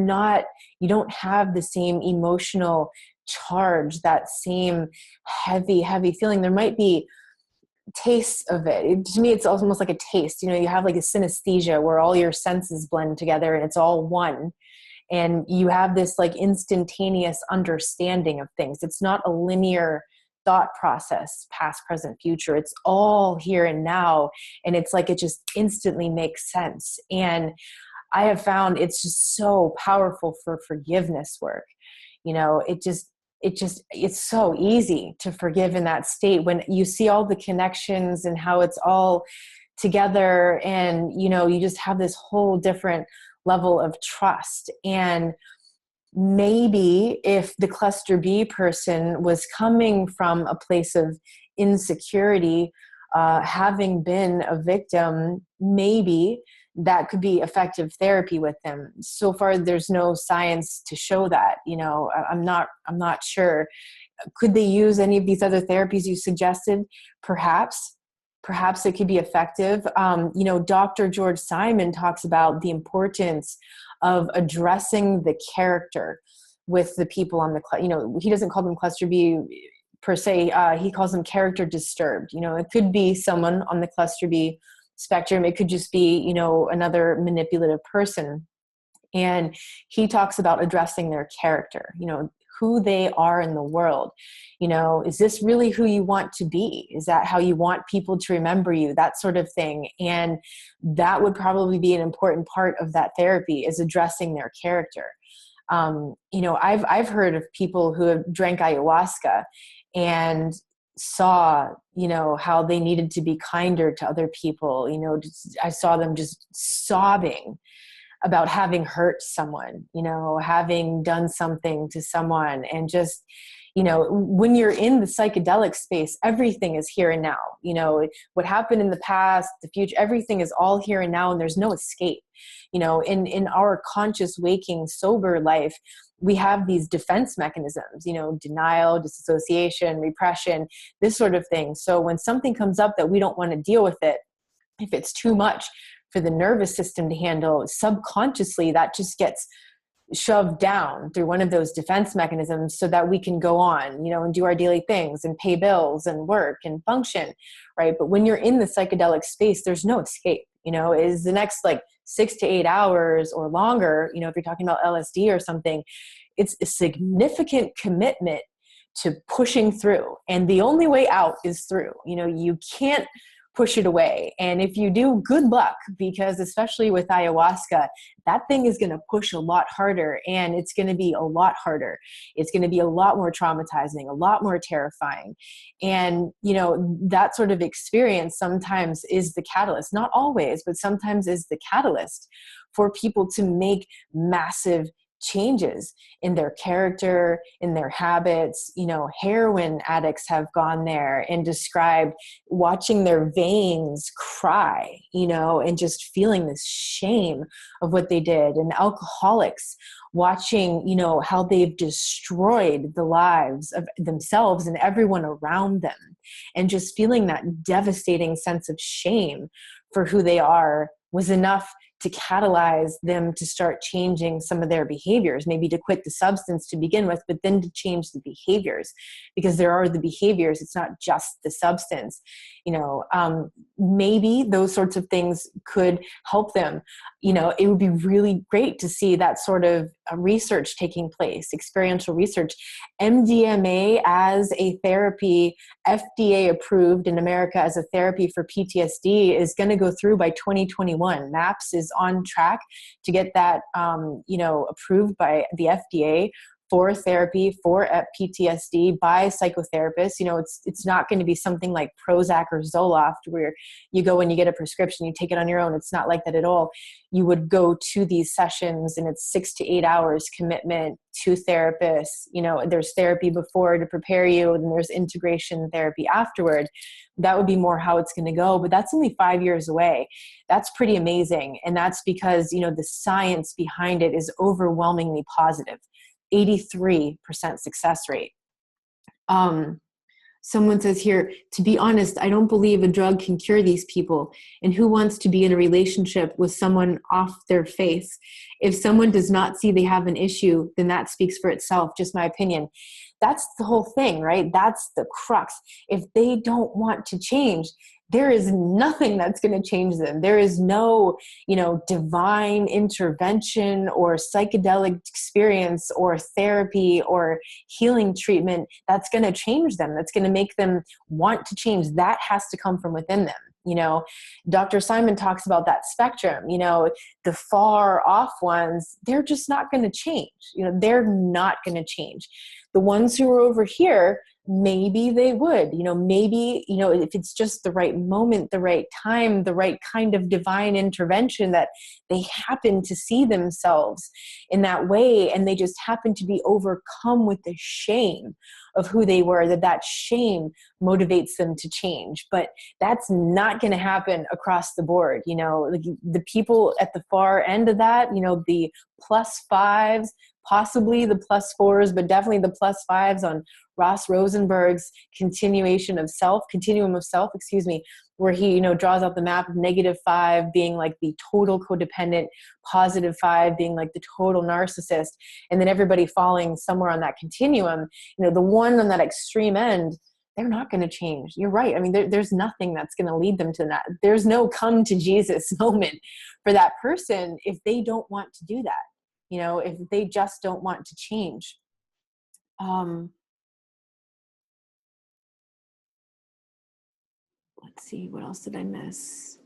don't have the same emotional charge, that same heavy feeling. There might be tastes of it. To me, it's almost like a taste. You have like a synesthesia where all your senses blend together and it's all one. And you have this like instantaneous understanding of things. It's not a linear thought process, past, present, future. It's all here and now. And it's like, it just instantly makes sense. And I have found it's just so powerful for forgiveness work. It's so easy to forgive in that state when you see all the connections and how it's all together. And, you just have this whole different level of trust. And maybe if the cluster B person was coming from a place of insecurity, having been a victim, maybe that could be effective therapy with them. So far, there's no science to show that. I'm not sure. Could they use any of these other therapies you suggested? Perhaps it could be effective. Dr. George Simon talks about the importance of addressing the character with the people on the, he doesn't call them cluster B per se. He calls them character disturbed. It could be someone on the cluster B spectrum. It could just be, you know, another manipulative person. And he talks about addressing their character, you know, who they are in the world. You know, is this really who you want to be? Is that how you want people to remember you? That sort of thing. And that would probably be an important part of that therapy, is addressing their character. You know, I've heard of people who have drank ayahuasca and saw, you know, how they needed to be kinder to other people. You know, I saw them just sobbing about having hurt someone, you know, having done something to someone. And just, you know, when you're in the psychedelic space, everything is here and now. You know, what happened in the past, the future, everything is all here and now, and there's no escape. You know, in our conscious, waking, sober life, we have these defense mechanisms, you know, denial, disassociation, repression, this sort of thing. So when something comes up that we don't want to deal with it, if it's too much for the nervous system to handle, subconsciously that just gets shoved down through one of those defense mechanisms so that we can go on, you know, and do our daily things and pay bills and work and function, right? But when you're in the psychedelic space, there's no escape. You know, is the next like 6 to 8 hours or longer, you know, if you're talking about LSD or something, it's a significant commitment to pushing through. And the only way out is through. You know, you can't push it away. And if you do, good luck, because especially with ayahuasca, that thing is going to push a lot harder, and it's going to be a lot harder. It's going to be a lot more traumatizing, a lot more terrifying. And, you know, that sort of experience sometimes is the catalyst, not always, but sometimes is the catalyst for people to make massive changes in their character, in their habits. You know, heroin addicts have gone there and described watching their veins cry, you know, and just feeling this shame of what they did. And alcoholics watching, you know, how they've destroyed the lives of themselves and everyone around them, and just feeling that devastating sense of shame for who they are was enough to catalyze them to start changing some of their behaviors, maybe to quit the substance to begin with, but then to change the behaviors, because there are the behaviors. It's not just the substance. You know, maybe those sorts of things could help them. You know, it would be really great to see that sort of research taking place, experiential research. MDMA as a therapy, FDA approved in America as a therapy for PTSD, is going to go through by 2021. MAPS is on track to get that, you know, approved by the FDA for therapy for PTSD by psychotherapists. You know, it's not going to be something like Prozac or Zoloft where you go and you get a prescription, you take it on your own. It's not like that at all. You would go to these sessions, and it's 6 to 8 hours commitment to therapists. You know, there's therapy before to prepare you, and there's integration therapy afterward. That would be more how it's going to go, but that's only 5 years away. That's pretty amazing. And that's because, you know, the science behind it is overwhelmingly positive. 83% success rate. Someone says here, to be honest, I don't believe a drug can cure these people. And who wants to be in a relationship with someone off their face? If someone does not see they have an issue, then that speaks for itself. Just my opinion. That's the whole thing, right? That's the crux. If they don't want to change, there is nothing that's going to change them. There is no, you know, divine intervention or psychedelic experience or therapy or healing treatment that's going to change them, that's going to make them want to change. That has to come from within them. You know, Dr. Simon talks about that spectrum. You know, the far off ones, they're just not going to change. You know, they're not going to change. The ones who are over here, maybe they would, you know, maybe, you know, if it's just the right moment, the right time, the right kind of divine intervention, that they happen to see themselves in that way, and they just happen to be overcome with the shame of who they were, that shame motivates them to change. But that's not going to happen across the board. You know, like the people at the far end of that, you know, the +5s, possibly the +4s, but definitely the +5s on Ross Rosenberg's continuum of self, where he, you know, draws out the map of -5 being like the total codependent, +5 being like the total narcissist, and then everybody falling somewhere on that continuum. You know, the one on that extreme end, they're not going to change. You're right. I mean, there's nothing that's going to lead them to that. There's no come to Jesus moment for that person if they don't want to do that, you know, if they just don't want to change. Let's see, what else did I miss?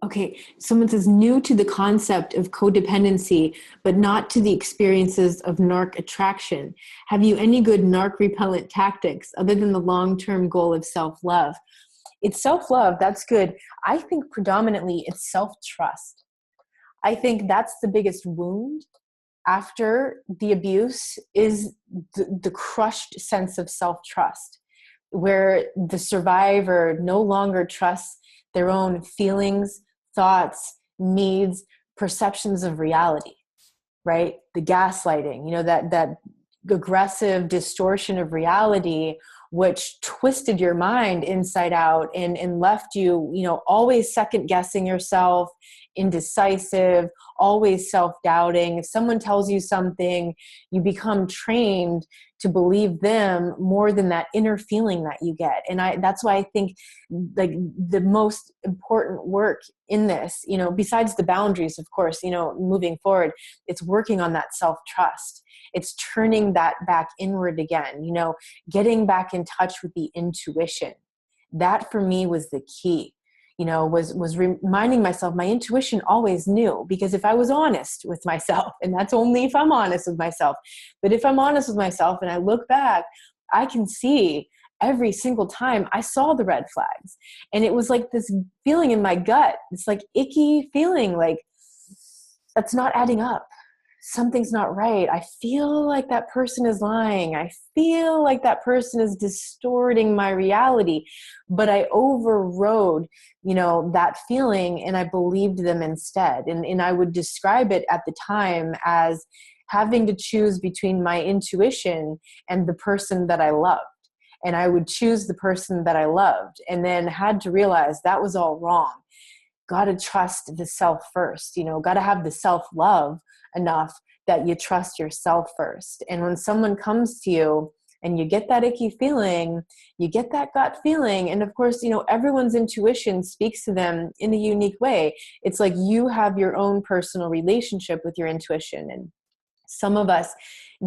Okay, someone says new to the concept of codependency, but not to the experiences of narc attraction. Have you any good narc repellent tactics other than the long-term goal of self-love? It's self-love, that's good. I think predominantly it's self-trust. I think that's the biggest wound after the abuse is the crushed sense of self-trust, where the survivor no longer trusts their own feelings, thoughts, needs, perceptions of reality, right? The gaslighting, you know, that aggressive distortion of reality, which twisted your mind inside out and left you, you know, always second guessing yourself, indecisive, always self-doubting. If someone tells you something, you become trained to believe them more than that inner feeling that you get. And that's why I think like the most important work in this, you know, besides the boundaries, of course, you know, moving forward, it's working on that self-trust. It's turning that back inward again, you know, getting back in touch with the intuition. That for me was the key, you know, was reminding myself my intuition always knew, because if I was honest with myself, and that's only if I'm honest with myself, but if I'm honest with myself and I look back, I can see every single time I saw the red flags. And it was like this feeling in my gut, this like icky feeling, like that's not adding up. Something's not right. I feel like that person is lying. I feel like that person is distorting my reality, but I overrode, you know, that feeling and I believed them instead. And I would describe it at the time as having to choose between my intuition and the person that I loved. And I would choose the person that I loved and then had to realize that was all wrong. Got to trust the self first, you know, got to have the self-love enough that you trust yourself first. And when someone comes to you and you get that icky feeling, you get that gut feeling. And of course, you know, everyone's intuition speaks to them in a unique way. It's like you have your own personal relationship with your intuition. And some of us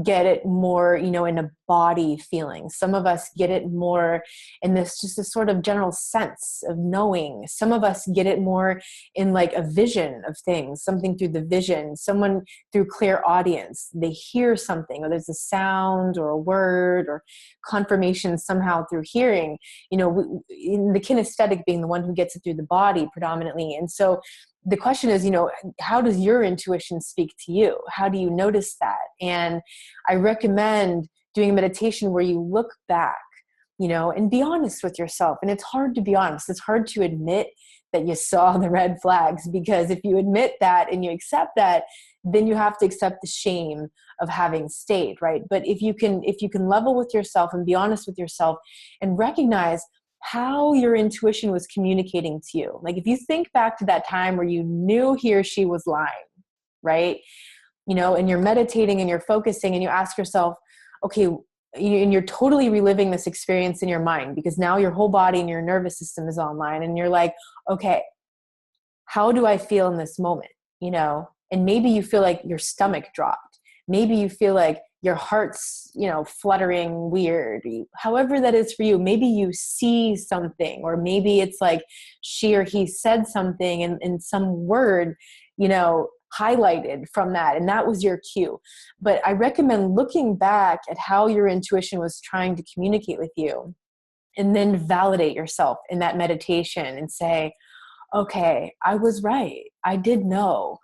get it more, you know, in a body feeling. Some of us get it more in this, just a sort of general sense of knowing. Some of us get it more in like a vision of things, something through the vision, someone through clear audience. They hear something, or there's a sound or a word or confirmation somehow through hearing, you know, in the kinesthetic being the one who gets it through the body predominantly. And so the question is, you know, how does your intuition speak to you? How do you notice that? And I recommend doing a meditation where you look back, you know, and be honest with yourself. And it's hard to be honest. It's hard to admit that you saw the red flags, because if you admit that and you accept that, then you have to accept the shame of having stayed, right? But if you can level with yourself and be honest with yourself and recognize how your intuition was communicating to you. Like if you think back to that time where you knew he or she was lying, right? You know, and you're meditating and you're focusing and you ask yourself, okay, and you're totally reliving this experience in your mind, because now your whole body and your nervous system is online, and you're like, okay, how do I feel in this moment? You know, and maybe you feel like your stomach dropped. Maybe you feel like your heart's, you know, fluttering weird, however that is for you. Maybe you see something, or maybe it's like she or he said something and some word, you know, highlighted from that, and that was your cue. But I recommend looking back at how your intuition was trying to communicate with you, and then validate yourself in that meditation and say, okay, I was right. I did know.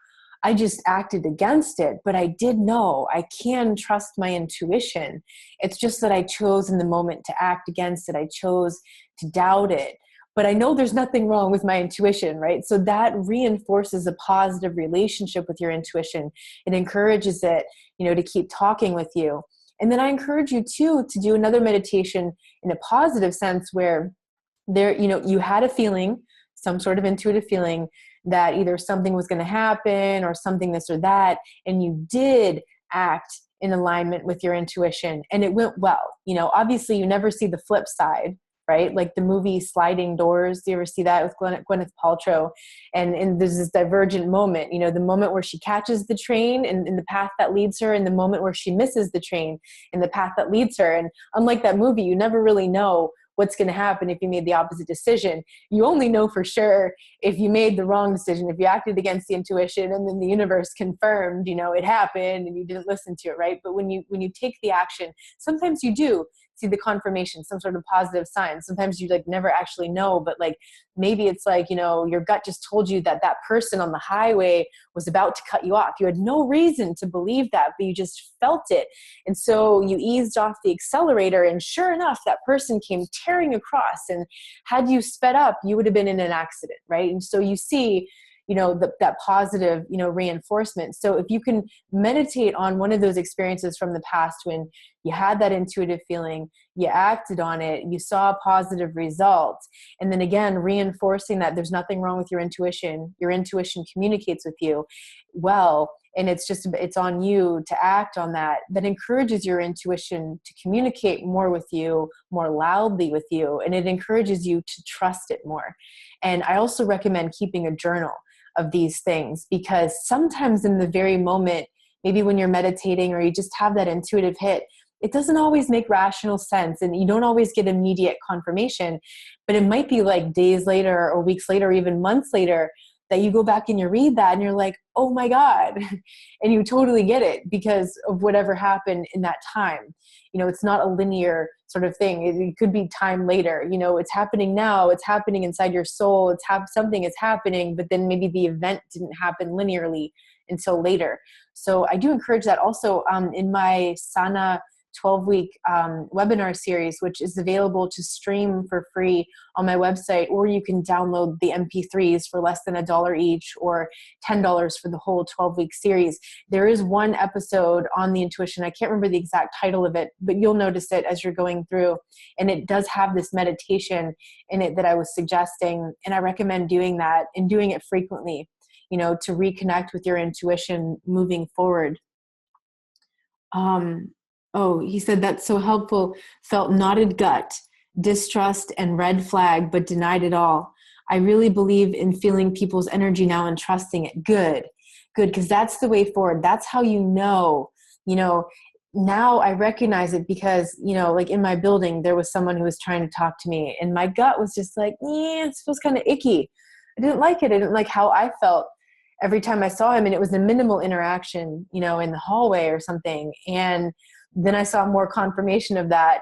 I just acted against it, but I did know. I can trust my intuition. It's just that I chose in the moment to act against it. I chose to doubt it. But I know there's nothing wrong with my intuition, right? So that reinforces a positive relationship with your intuition. It encourages it, you know, to keep talking with you. And then I encourage you too to do another meditation in a positive sense, where there, you know, you had a feeling, some sort of intuitive feeling that either something was going to happen or something this or that, and you did act in alignment with your intuition and it went well. Obviously you never see the flip side, right? Like the movie Sliding Doors. Do you ever see that with Gwyneth Paltrow? And there's this divergent moment, the moment where she catches the train and in the path that leads her, and the moment where she misses the train in the path that leads her. And unlike that movie, you never really know what's going to happen if you made the opposite decision. You only know for sure if you made the wrong decision, if you acted against the intuition and then the universe confirmed, it happened and you didn't listen to it, right? But when you take the action, sometimes you do see the confirmation, some sort of positive sign. Sometimes you never actually know, but maybe it's your gut just told you that person on the highway was about to cut you off. You had no reason to believe that, but you just felt it. And so you eased off the accelerator, and sure enough, that person came tearing across, and had you sped up, you would have been in an accident, right? And so you see that positive, reinforcement. So if you can meditate on one of those experiences from the past when you had that intuitive feeling, you acted on it, you saw a positive result, and then again, reinforcing that there's nothing wrong with your intuition communicates with you well, and it's on you to act on that encourages your intuition to communicate more with you, more loudly with you, and it encourages you to trust it more. And I also recommend keeping a journal of these things, because sometimes in the very moment, maybe when you're meditating or you just have that intuitive hit, it doesn't always make rational sense and you don't always get immediate confirmation, but it might be days later or weeks later or even months later that you go back and you read that and you're like, oh my God. And you totally get it because of whatever happened in that time. It's not a linear sort of thing. It could be time later, it's happening now, it's happening inside your soul. Something is happening, but then maybe the event didn't happen linearly until later. So I do encourage that also in my Sana 12-week webinar series, which is available to stream for free on my website, or you can download the MP3s for less than $1 each or $10 for the whole 12-week series. There is one episode on the intuition. I can't remember the exact title of it, but you'll notice it as you're going through. And it does have this meditation in it that I was suggesting. And I recommend doing that and doing it frequently, to reconnect with your intuition moving forward. Oh, he said that's so helpful. Felt knotted gut, distrust, and red flag, but denied it all. I really believe in feeling people's energy now and trusting it. Good, because that's the way forward. That's how now I recognize it because, in my building, there was someone who was trying to talk to me and my gut was just it feels kind of icky. I didn't like it. I didn't like how I felt every time I saw him, and it was a minimal interaction, in the hallway or something. And then I saw more confirmation of that,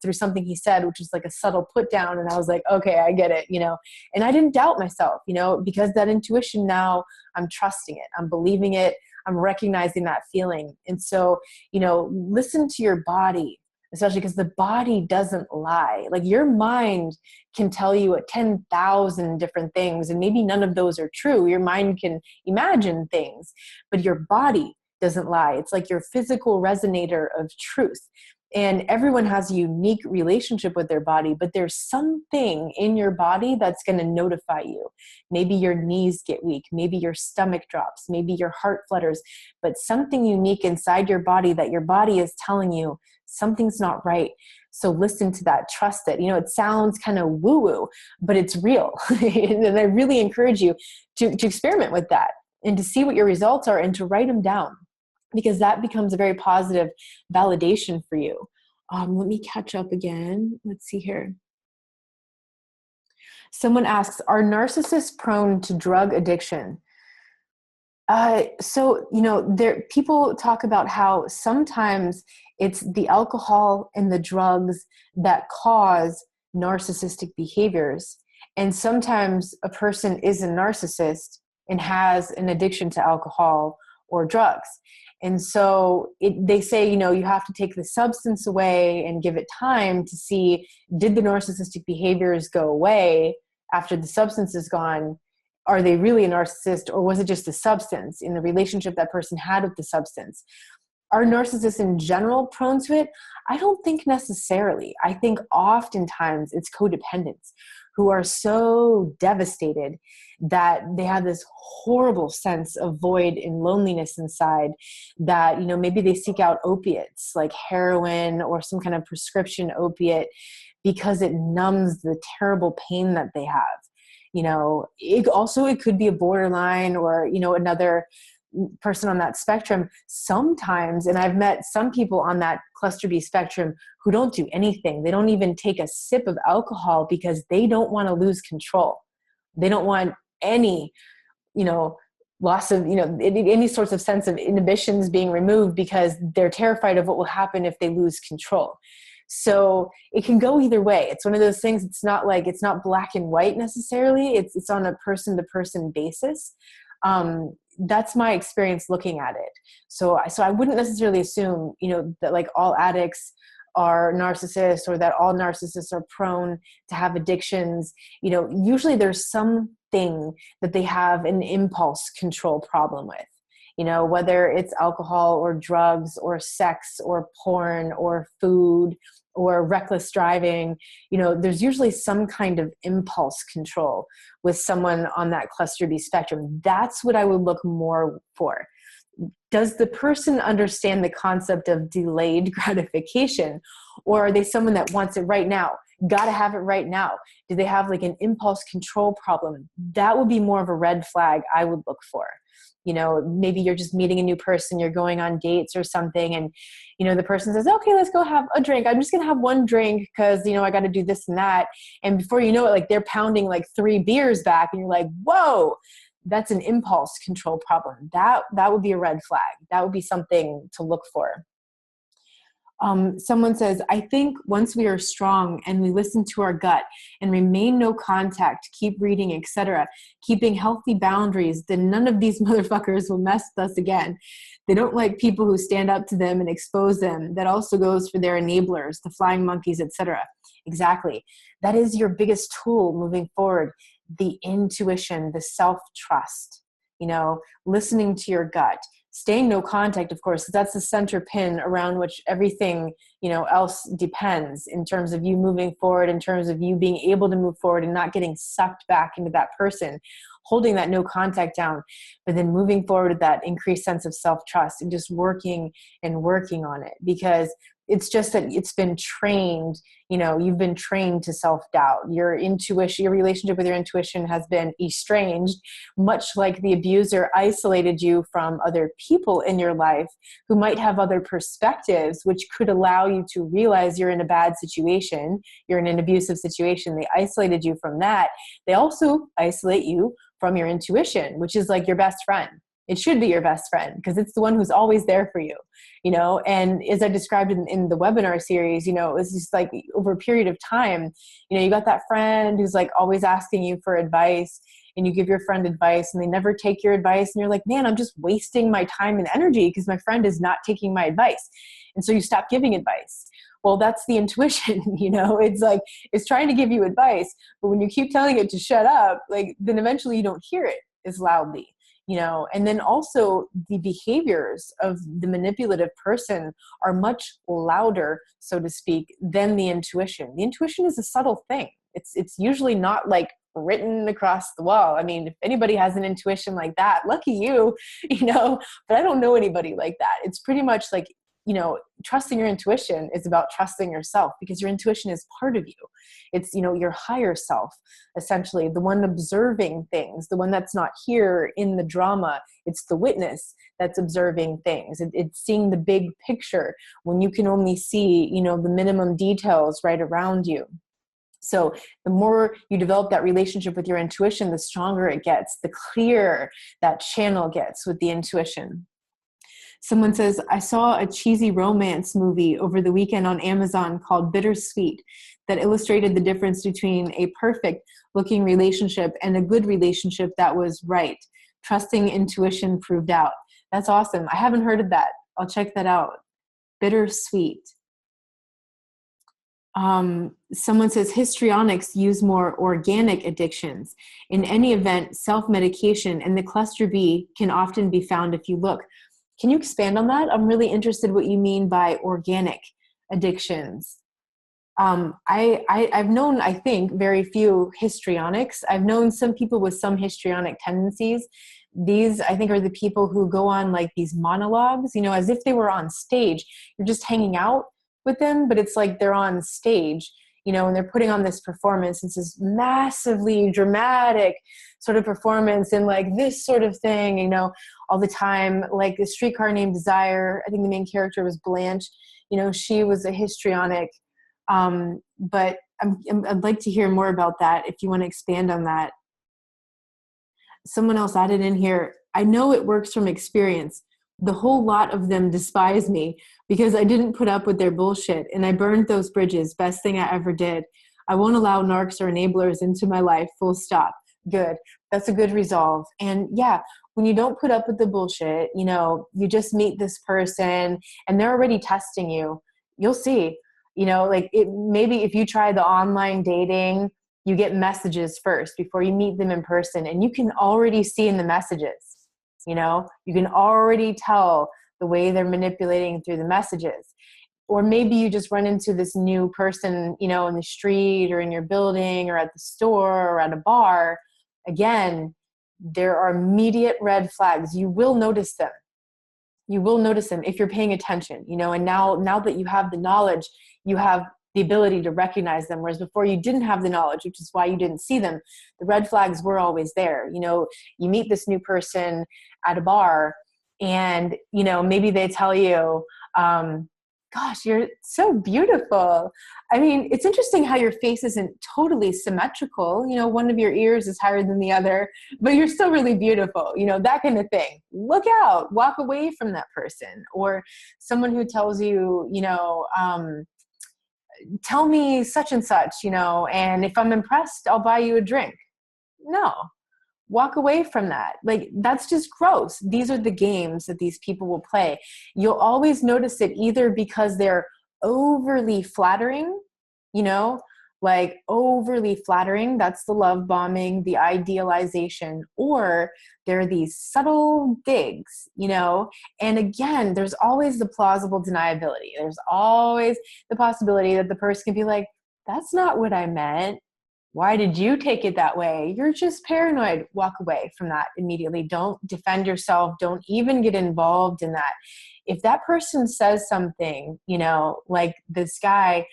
through something he said, which was like a subtle put down. And I was like, okay, I get it, and I didn't doubt myself, because that intuition now I'm trusting it. I'm believing it. I'm recognizing that feeling. And so, listen to your body, especially because the body doesn't lie. Your mind can tell you 10,000 different things, and maybe none of those are true. Your mind can imagine things, but your body doesn't lie. It's like your physical resonator of truth. And everyone has a unique relationship with their body, but there's something in your body that's going to notify you. Maybe your knees get weak. Maybe your stomach drops. Maybe your heart flutters, but something unique inside your body that your body is telling you something's not right. So listen to that, trust it. It sounds kind of woo-woo, but it's real. And I really encourage you to experiment with that and to see what your results are and to write them down, because that becomes a very positive validation for you. Let me catch up again. Let's see here. Someone asks, are narcissists prone to drug addiction? People talk about how sometimes it's the alcohol and the drugs that cause narcissistic behaviors. And sometimes a person is a narcissist and has an addiction to alcohol or drugs. And so they say, you have to take the substance away and give it time to see, did the narcissistic behaviors go away after the substance is gone? Are they really a narcissist, or was it just the substance in the relationship that person had with the substance? Are narcissists in general prone to it? I don't think necessarily. I think oftentimes it's codependence. who are so devastated that they have this horrible sense of void and loneliness inside, that, you know, maybe they seek out opiates like heroin or some kind of prescription opiate because it numbs the terrible pain that they have. You know, it could be a borderline or, you know, another person on that spectrum sometimes. And I've met some people on that cluster B spectrum who don't do anything. They don't even take a sip of alcohol because they don't want to lose control. They don't want any, you know, loss of, you know, any sorts of sense of inhibitions being removed because they're terrified of what will happen if they lose control. So it can go either way. It's one of those things. It's not black and white necessarily. It's on a person to person basis. That's my experience looking at it. So I wouldn't necessarily assume, you know, that like all addicts are narcissists or that all narcissists are prone to have addictions. You know, usually there's something that they have an impulse control problem with, you know, whether it's alcohol or drugs or sex or porn or food or reckless driving. You know, there's usually some kind of impulse control with someone on that cluster B spectrum. That's what I would look more for. Does the person understand the concept of delayed gratification, or are they someone that wants it right now? Got to have it right now. Do they have like an impulse control problem? That would be more of a red flag I would look for. You know, maybe you're just meeting a new person, you're going on dates or something, and, you know, the person says, okay, let's go have a drink. I'm just going to have one drink because, you know, I got to do this and that. And before you know it, like they're pounding like 3 beers back and you're like, whoa, that's an impulse control problem. That would be a red flag. That would be something to look for. Someone says, I think once we are strong and we listen to our gut and remain no contact, keep reading, etc., keeping healthy boundaries, then none of these motherfuckers will mess with us again. They don't like people who stand up to them and expose them. That also goes for their enablers, the flying monkeys, etc. Exactly. That is your biggest tool moving forward. The intuition, the self-trust, you know, listening to your gut. Staying no contact, of course, that's the center pin around which everything, you know, else depends in terms of you moving forward, in terms of you being able to move forward and not getting sucked back into that person, holding that no contact down, but then moving forward with that increased sense of self-trust and just working on it, because it's just that it's been trained, you know, you've been trained to self-doubt. Your intuition, your relationship with your intuition has been estranged, much like the abuser isolated you from other people in your life who might have other perspectives, which could allow you to realize you're in a bad situation, you're in an abusive situation. They isolated you from that. They also isolate you from your intuition, which is like your best friend. It should be your best friend because it's the one who's always there for you, you know? And as I described in the webinar series, you know, it's just like over a period of time, you know, you got that friend who's like always asking you for advice, and you give your friend advice and they never take your advice. And you're like, man, I'm just wasting my time and energy because my friend is not taking my advice. And so you stop giving advice. Well, that's the intuition, you know, it's like, it's trying to give you advice, but when you keep telling it to shut up, like then eventually you don't hear it as loudly. You know, and then also the behaviors of the manipulative person are much louder, so to speak, than the intuition. The intuition is a subtle thing. It's usually not like written across the wall. I mean, if anybody has an intuition like that, lucky you, you know, but I don't know anybody like that. It's pretty much like, you know, trusting your intuition is about trusting yourself because your intuition is part of you. It's, you know, your higher self, essentially, the one observing things, the one that's not here in the drama. It's the witness that's observing things. It's seeing the big picture when you can only see, you know, the minimum details right around you. So the more you develop that relationship with your intuition, the stronger it gets, the clearer that channel gets with the intuition. Someone says, I saw a cheesy romance movie over the weekend on Amazon called Bittersweet that illustrated the difference between a perfect looking relationship and a good relationship that was right. Trusting intuition proved out. That's awesome. I haven't heard of that. I'll check that out. Bittersweet. Someone says histrionics use more organic addictions. In any event, self-medication and the cluster B can often be found if you look. Can you expand on that? I'm really interested what you mean by organic addictions. I've known, I think, very few histrionics. I've known some people with some histrionic tendencies. These, I think, are the people who go on like these monologues, as if they were on stage. You're just hanging out with them, but it's like they're on stage, and they're putting on this performance. It's this massively dramatic sort of performance and like this sort of thing, all the time. Like A Streetcar Named Desire, I think the main character was Blanche. She was a histrionic. But I'd like to hear more about that if you want to expand on that. Someone else added in here, I know it works from experience. The whole lot of them despise me because I didn't put up with their bullshit and I burned those bridges. Best thing I ever did. I won't allow narcs or enablers into my life. Full stop. Good. That's a good resolve. And yeah, when you don't put up with the bullshit, you just meet this person and they're already testing you. You'll see. Maybe if you try the online dating, you get messages first before you meet them in person, and you can already see in the messages, you can already tell the way they're manipulating through the messages. Or maybe you just run into this new person, in the street or in your building or at the store or at a bar. Again, there are immediate red flags. You will notice them. You will notice them if you're paying attention, and now that you have the knowledge, you have the ability to recognize them. Whereas before you didn't have the knowledge, which is why you didn't see them. The red flags were always there. You meet this new person at a bar and, maybe they tell you, gosh, you're so beautiful. I mean, it's interesting how your face isn't totally symmetrical. One of your ears is higher than the other, but you're still really beautiful, that kind of thing. Look out, walk away from that person. Or someone who tells you, tell me such and such, and if I'm impressed, I'll buy you a drink. No. Walk away from that. Like, that's just gross. These are the games that these people will play. You'll always notice it either because they're overly flattering, like overly flattering. That's the love bombing, the idealization, or there are these subtle digs, and again, there's always the plausible deniability. There's always the possibility that the person can be like, that's not what I meant. Why did you take it that way? You're just paranoid. Walk away from that immediately. Don't defend yourself. Don't even get involved in that. If that person says something, like this guy,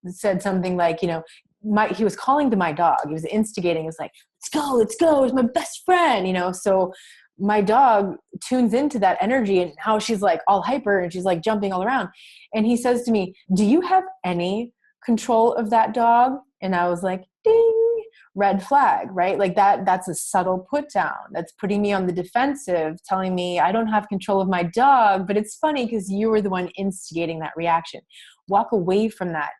said something like, he was calling to my dog. He was instigating. He was like, let's go. It's my best friend, so my dog tunes into that energy and how she's like all hyper and she's like jumping all around. And he says to me, do you have any control of that dog? And I was like, ding, red flag, right? Like that's a subtle put down. That's putting me on the defensive, telling me I don't have control of my dog, but it's funny because you were the one instigating that reaction. Walk away from that.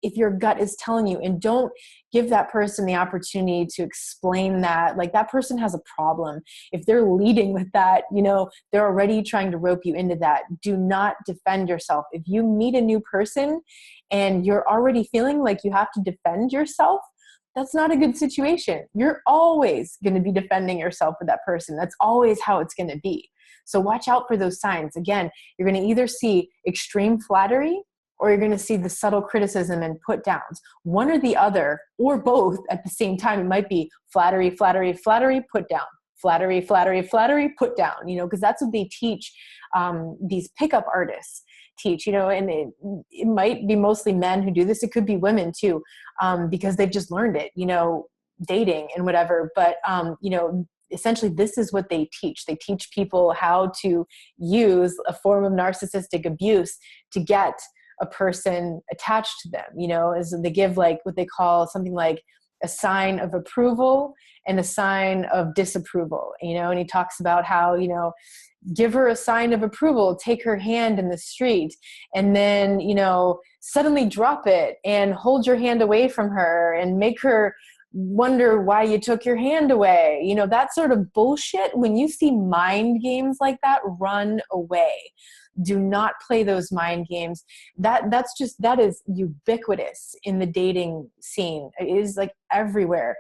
If your gut is telling you, and don't give that person the opportunity to explain that, like that person has a problem. If they're leading with that, they're already trying to rope you into that. Do not defend yourself. If you meet a new person and you're already feeling like you have to defend yourself, that's not a good situation. You're always going to be defending yourself with that person. That's always how it's going to be. So watch out for those signs. Again, you're going to either see extreme flattery or you're going to see the subtle criticism and put downs. One or the other, or both at the same time. It might be flattery, flattery, flattery, put down. Flattery, flattery, flattery, put down, because that's what they teach these pickup artists teach, and it might be mostly men who do this. It could be women too, because they've just learned it, dating and whatever. But, essentially this is what they teach. They teach people how to use a form of narcissistic abuse to get a person attached to them, as they give like what they call something like a sign of approval and a sign of disapproval, and he talks about how, give her a sign of approval, take her hand in the street, and then, suddenly drop it and hold your hand away from her and make her wonder why you took your hand away. That sort of bullshit. When you see mind games like that, run away. Do not play those mind games. That is ubiquitous in the dating scene. It is like everywhere.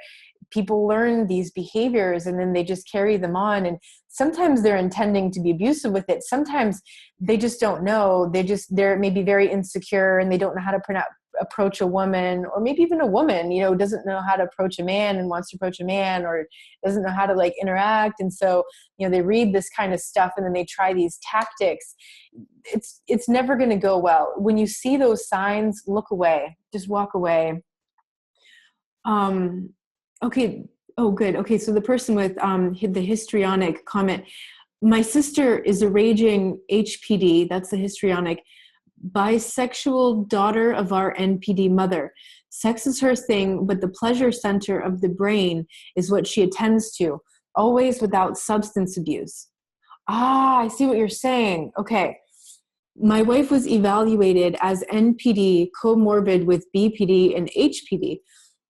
People learn these behaviors and then they just carry them on. And sometimes they're intending to be abusive with it. Sometimes they just don't know. They're maybe very insecure and they don't know how to approach a woman, or maybe even a woman, you know, doesn't know how to approach a man and wants to approach a man, or doesn't know how to like interact. And so, you know, they read this kind of stuff and then they try these tactics. It's never going to go well. When you see those signs, look away, just walk away. Okay. Oh, good. Okay. So the person with the histrionic comment, my sister is a raging HPD. That's the histrionic. Bisexual daughter of our NPD mother. Sex is her thing, but the pleasure center of the brain is what she attends to, always without substance abuse. Ah, I see what you're saying. Okay. My wife was evaluated as NPD comorbid with BPD and HPD.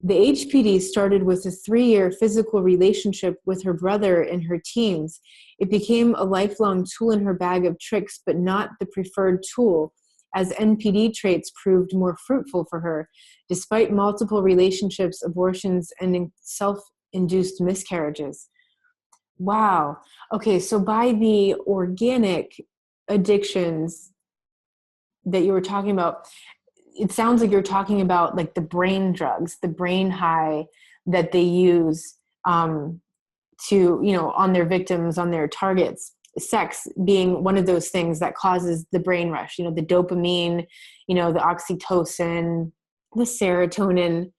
The HPD started with a 3-year physical relationship with her brother in her teens. It became a lifelong tool in her bag of tricks, but not the preferred tool, as NPD traits proved more fruitful for her, despite multiple relationships, abortions, and self-induced miscarriages. Wow. Okay, so by the organic addictions that you were talking about, it sounds like you're talking about like the brain drugs, the brain high that they use to, you know, on their victims, on their targets. Sex being one of those things that causes the brain rush, you know, the dopamine, you know, the oxytocin, the serotonin.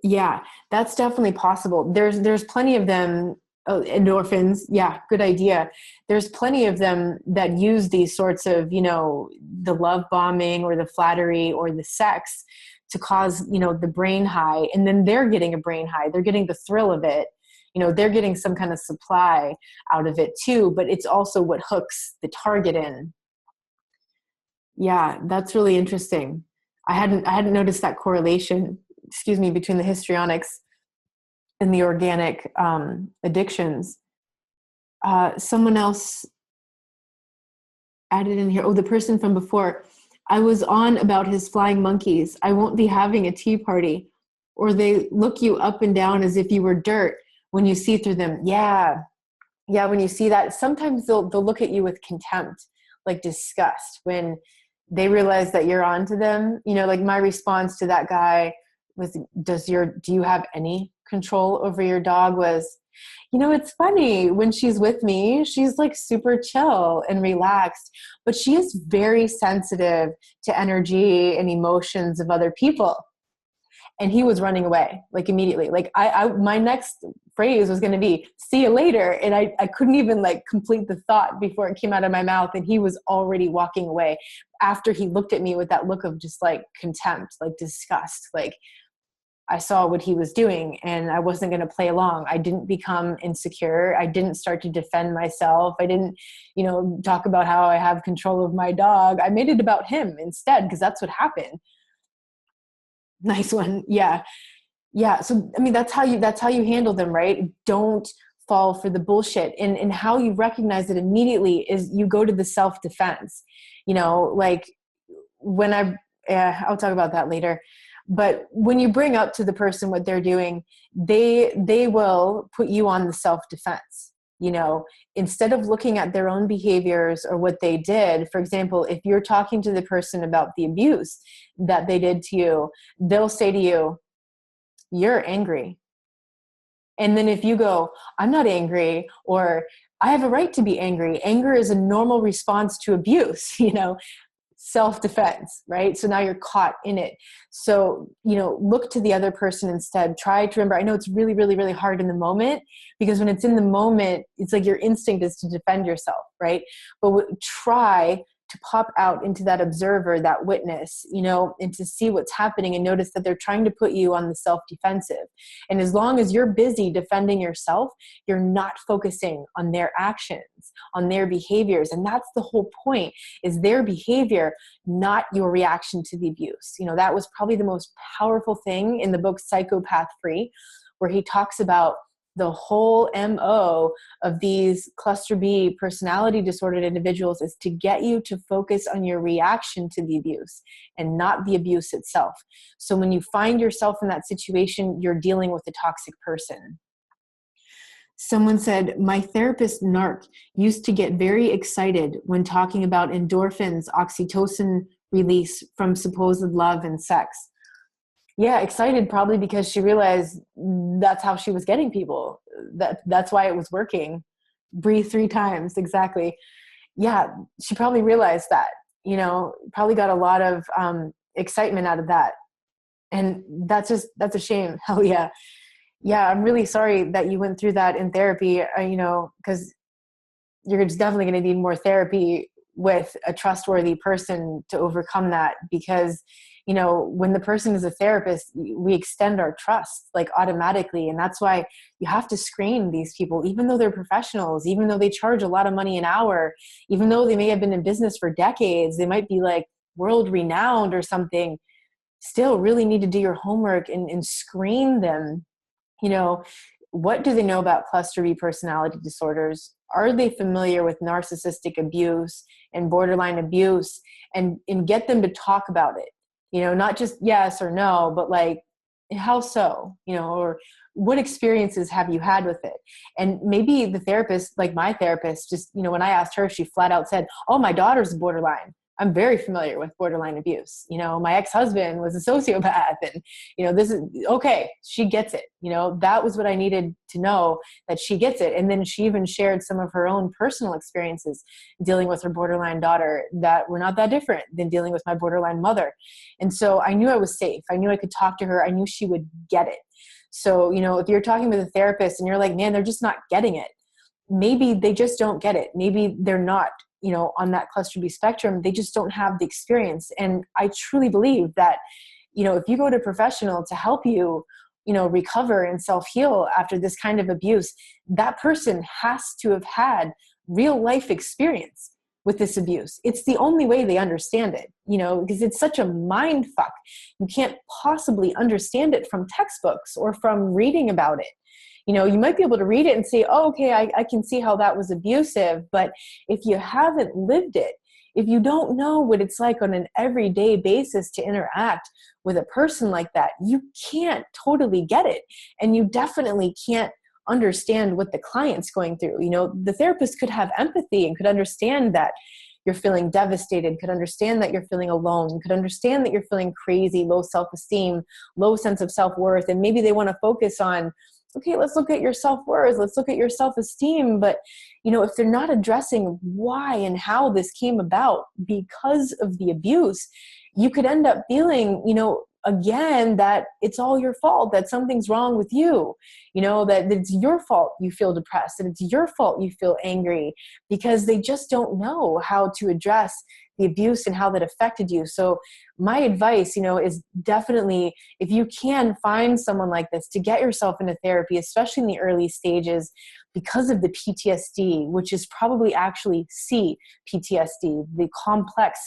Yeah, that's definitely possible. There's plenty of them. Oh, endorphins. Yeah, good idea. There's plenty of them that use these sorts of, you know, the love bombing or the flattery or the sex to cause, you know, the brain high. And then they're getting a brain high. They're getting the thrill of it. You know, they're getting some kind of supply out of it too, but it's also what hooks the target in. Yeah, that's really interesting. I hadn't noticed that correlation, between the histrionics and the organic addictions. Someone else added in here. Oh, the person from before. I was on about his flying monkeys. I won't be having a tea party. Or they look you up and down as if you were dirt when you see through them. Yeah. Yeah, when you see that, sometimes they'll look at you with contempt, like disgust, when they realize that you're onto them. You know, like my response to that guy was, do you have any control over your dog? Was, you know, it's funny, when she's with me, she's like super chill and relaxed, but she is very sensitive to energy and emotions of other people. And he was running away, like immediately. Like my next phrase was going to be, see you later. And I couldn't even like complete the thought before it came out of my mouth. And he was already walking away after he looked at me with that look of just like contempt, like disgust. Like I saw what he was doing and I wasn't going to play along. I didn't become insecure. I didn't start to defend myself. I didn't, you know, talk about how I have control of my dog. I made it about him instead, because that's what happened. Nice one. Yeah. Yeah. So, I mean, that's how you handle them, right? Don't fall for the bullshit. And how you recognize it immediately is you go to the self-defense, you know, like when I'll talk about that later. But when you bring up to the person what they're doing, they will put you on the self-defense. You know, instead of looking at their own behaviors or what they did. For example, if you're talking to the person about the abuse that they did to you, they'll say to you, you're angry. And then if you go, I'm not angry, or I have a right to be angry. Anger is a normal response to abuse, you know, self-defense, right? So now you're caught in it. So, you know, look to the other person instead. Try to remember, I know it's really, really, really hard in the moment, because when it's in the moment, it's like your instinct is to defend yourself, right? But try to pop out into that observer, that witness, you know, and to see what's happening and notice that they're trying to put you on the self-defensive. And as long as you're busy defending yourself, you're not focusing on their actions, on their behaviors. And that's the whole point, is their behavior, not your reaction to the abuse. You know, that was probably the most powerful thing in the book Psychopath Free, where he talks about the whole MO of these cluster B personality disordered individuals is to get you to focus on your reaction to the abuse and not the abuse itself. So when you find yourself in that situation, you're dealing with a toxic person. Someone said, my therapist narc used to get very excited when talking about endorphins, oxytocin release from supposed love and sex. Yeah, excited probably because she realized that's how she was getting people. That's why it was working. Breathe 3 times, exactly. Yeah, she probably realized that, probably got a lot of excitement out of that. And that's a shame. Hell yeah. Yeah, I'm really sorry that you went through that in therapy, because you're just definitely going to need more therapy with a trustworthy person to overcome that. Because, when the person is a therapist, we extend our trust like automatically. And that's why you have to screen these people, even though they're professionals, even though they charge a lot of money an hour, even though they may have been in business for decades, they might be like world renowned or something. Still really need to do your homework and screen them. What do they know about cluster B personality disorders? Are they familiar with narcissistic abuse and borderline abuse? And get them to talk about it, not just yes or no, but like, how so, or what experiences have you had with it? And maybe the therapist, like my therapist, just, when I asked her, she flat out said, oh, my daughter's borderline. I'm very familiar with borderline abuse. My ex-husband was a sociopath, and, this is okay. She gets it. That was what I needed to know, that she gets it. And then she even shared some of her own personal experiences dealing with her borderline daughter that were not that different than dealing with my borderline mother. And so I knew I was safe. I knew I could talk to her. I knew she would get it. So, if you're talking with a therapist and you're like, man, they're just not getting it. Maybe they just don't get it. Maybe they're not, on that cluster B spectrum. They just don't have the experience. And I truly believe that, if you go to a professional to help you, recover and self-heal after this kind of abuse, that person has to have had real life experience with this abuse. It's the only way they understand it, because it's such a mind fuck. You can't possibly understand it from textbooks or from reading about it. You might be able to read it and say, oh, okay, I can see how that was abusive. But if you haven't lived it, if you don't know what it's like on an everyday basis to interact with a person like that, you can't totally get it. And you definitely can't understand what the client's going through. The therapist could have empathy and could understand that you're feeling devastated, could understand that you're feeling alone, could understand that you're feeling crazy, low self-esteem, low sense of self-worth. And maybe they want to focus on, okay, let's look at your self-worth. Let's look at your self-esteem. But, if they're not addressing why and how this came about because of the abuse, you could end up feeling, again, that it's all your fault, that something's wrong with you, that it's your fault you feel depressed, that it's your fault you feel angry, because they just don't know how to address the abuse and how that affected you. So my advice, is definitely, if you can find someone like this, to get yourself into therapy, especially in the early stages, because of the PTSD, which is probably actually C-PTSD, the complex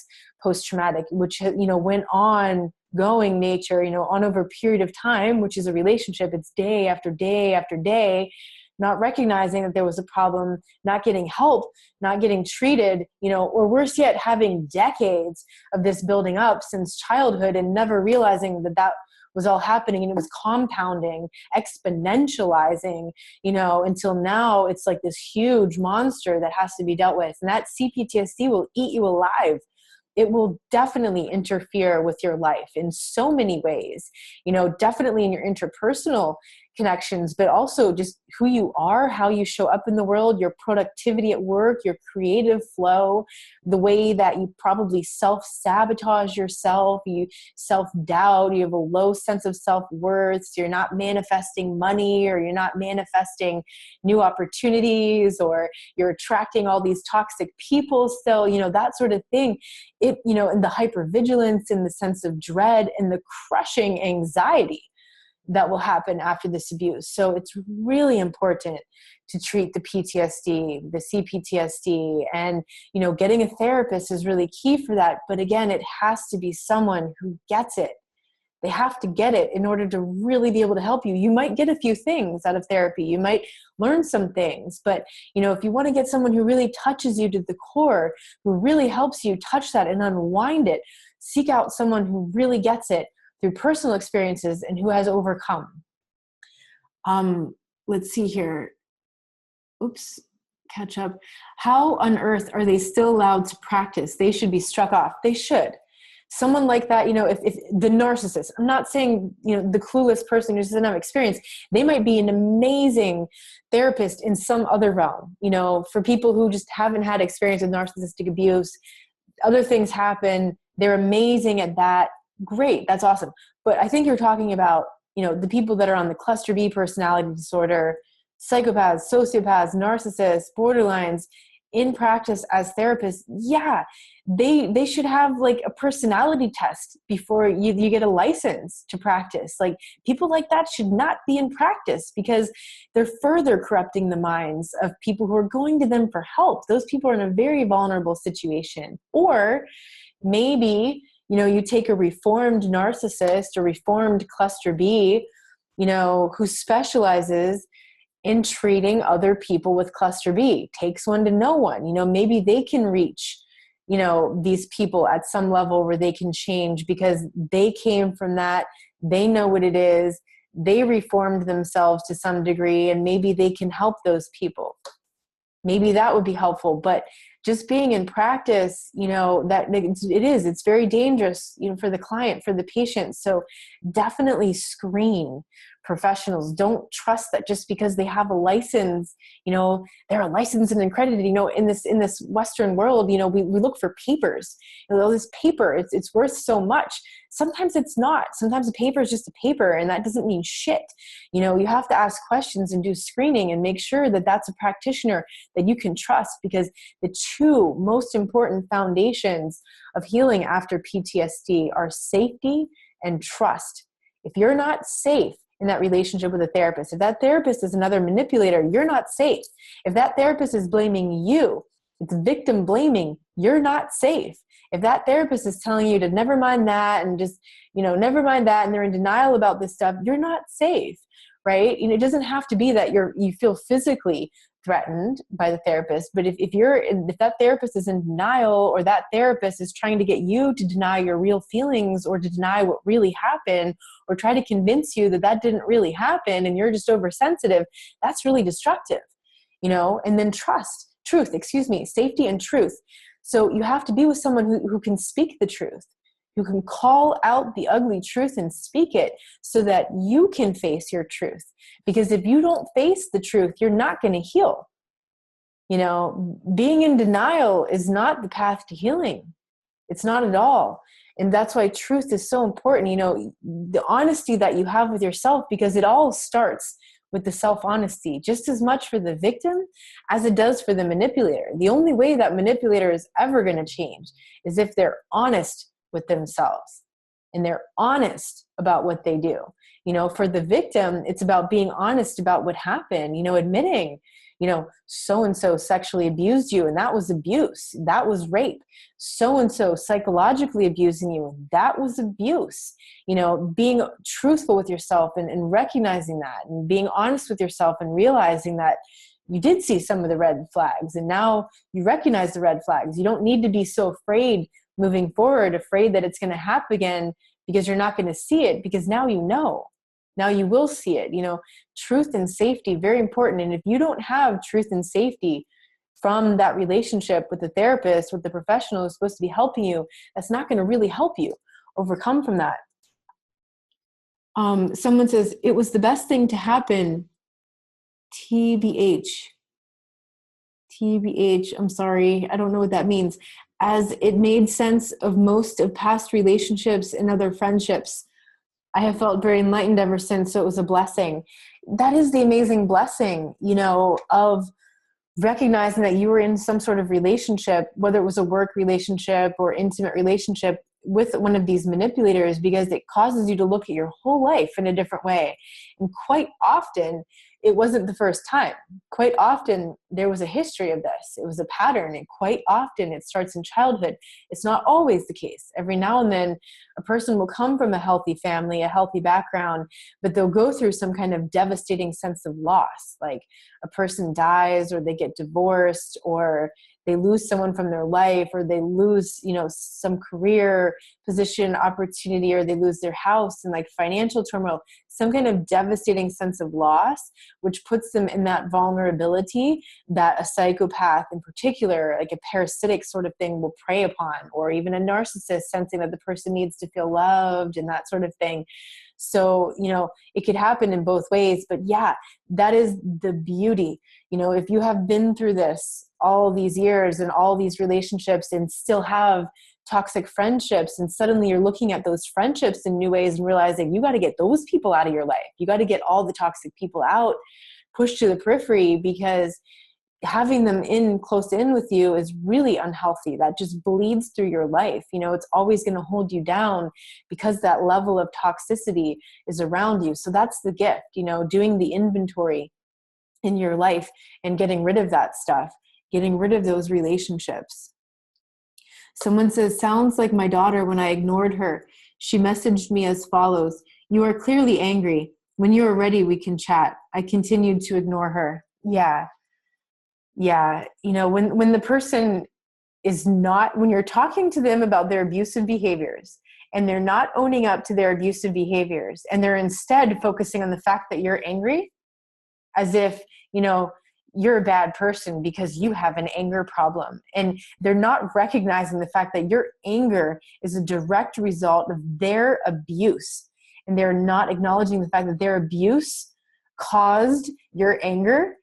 post-traumatic, which, went on going nature, on over a period of time, which is a relationship. It's day after day after day, not recognizing that there was a problem, not getting help, not getting treated, or worse yet, having decades of this building up since childhood and never realizing that was all happening, and it was compounding, exponentializing, until now it's like this huge monster that has to be dealt with. And that CPTSD will eat you alive. It will definitely interfere with your life in so many ways, definitely in your interpersonal connections, but also just who you are, how you show up in the world, your productivity at work, your creative flow, the way that you probably self-sabotage yourself, you self-doubt, you have a low sense of self-worth, so you're not manifesting money, or you're not manifesting new opportunities, or you're attracting all these toxic people still, that sort of thing. It, and the hypervigilance and the sense of dread and the crushing anxiety that will happen after this abuse. So it's really important to treat the PTSD, the CPTSD, and, getting a therapist is really key for that. But again, it has to be someone who gets it. They have to get it in order to really be able to help you. You might get a few things out of therapy. You might learn some things, but if you want to get someone who really touches you to the core, who really helps you touch that and unwind it, seek out someone who really gets it through personal experiences and who has overcome. Let's see here. Oops, catch up. How on earth are they still allowed to practice? They should be struck off. They should. someone like that, if the narcissist, I'm not saying, the clueless person who doesn't have experience, they might be an amazing therapist in some other realm, for people who just haven't had experience with narcissistic abuse, other things happen. They're amazing at that. Great. That's awesome. But I think you're talking about, the people that are on the cluster B personality disorder, psychopaths, sociopaths, narcissists, borderlines, in practice as therapists. Yeah, they should have like a personality test before you get a license to practice. Like, people like that should not be in practice, because they're further corrupting the minds of people who are going to them for help. Those people are in a very vulnerable situation. Or maybe, you take a reformed narcissist or reformed cluster B, who specializes in treating other people with cluster B, takes one to know one. Maybe they can reach, these people at some level where they can change because they came from that. They know what it is. They reformed themselves to some degree, and maybe they can help those people. Maybe that would be helpful. But just being in practice, it's very dangerous, for the client, for the patient. So definitely screen professionals. Don't trust that just because they have a license, they're a licensed and accredited, in this Western world, we look for papers. This paper, it's worth so much. Sometimes it's not. Sometimes a paper is just a paper, and that doesn't mean shit. You have to ask questions and do screening and make sure that that's a practitioner that you can trust, because the two most important foundations of healing after PTSD are safety and trust. If you're not safe in that relationship with a therapist, if that therapist is another manipulator, you're not safe. If that therapist is blaming you, it's victim blaming, you're not safe. If that therapist is telling you to never mind that and just, never mind that, and they're in denial about this stuff, you're not safe, right? It doesn't have to be that you feel physically threatened by the therapist, but if that therapist is in denial, or that therapist is trying to get you to deny your real feelings, or to deny what really happened, or try to convince you that didn't really happen and you're just oversensitive, that's really destructive, and then safety and truth. So you have to be with someone who can speak the truth, who can call out the ugly truth and speak it, so that you can face your truth. Because if you don't face the truth, you're not going to heal. Being in denial is not the path to healing. It's not at all. And that's why truth is so important. The honesty that you have with yourself, because it all starts with the self-honesty, just as much for the victim as it does for the manipulator. The only way that manipulator is ever going to change is if they're honest with themselves and they're honest about what they do. For the victim, it's about being honest about what happened, admitting, so-and-so sexually abused you, and that was abuse. That was rape. So-and-so psychologically abusing you, that was abuse. Being truthful with yourself and recognizing that, and being honest with yourself and realizing that you did see some of the red flags, and now you recognize the red flags. You don't need to be so afraid moving forward, afraid that it's going to happen again, because you're not going to see it, because now Now you will see it. Truth and safety, very important. And if you don't have truth and safety from that relationship with the therapist, with the professional who's supposed to be helping you, that's not going to really help you overcome from that. Someone says, it was the best thing to happen. TBH, I'm sorry, I don't know what that means. As it made sense of most of past relationships and other friendships. I have felt very enlightened ever since, so it was a blessing. That is the amazing blessing, of recognizing that you were in some sort of relationship, whether it was a work relationship or intimate relationship with one of these manipulators, because it causes you to look at your whole life in a different way. And quite often, it wasn't the first time. Quite often, there was a history of this. It was a pattern, and quite often it starts in childhood. It's not always the case. Every now and then, a person will come from a healthy family, a healthy background, but they'll go through some kind of devastating sense of loss. Like a person dies, or they get divorced, or they lose someone from their life, or they lose, some career position opportunity, or they lose their house, and like financial turmoil, some kind of devastating sense of loss, which puts them in that vulnerability that a psychopath in particular, like a parasitic sort of thing, will prey upon, or even a narcissist sensing that the person needs to feel loved and that sort of thing. So, it could happen in both ways, but yeah, that is the beauty. If you have been through this all these years and all these relationships and still have toxic friendships, and suddenly you're looking at those friendships in new ways and realizing you got to get those people out of your life. You got to get all the toxic people out, pushed to the periphery, because having them close in with you is really unhealthy. That just bleeds through your life. It's always going to hold you down because that level of toxicity is around you. So that's the gift, doing the inventory in your life and getting rid of that stuff, getting rid of those relationships. Someone says, sounds like my daughter when I ignored her. She messaged me as follows: "You are clearly angry. When you are ready, we can chat." I continued to ignore her. Yeah. When the person is not, when you're talking to them about their abusive behaviors and they're not owning up to their abusive behaviors, and they're instead focusing on the fact that you're angry, as if, you're a bad person because you have an anger problem. And they're not recognizing the fact that your anger is a direct result of their abuse. And they're not acknowledging the fact that their abuse caused your anger.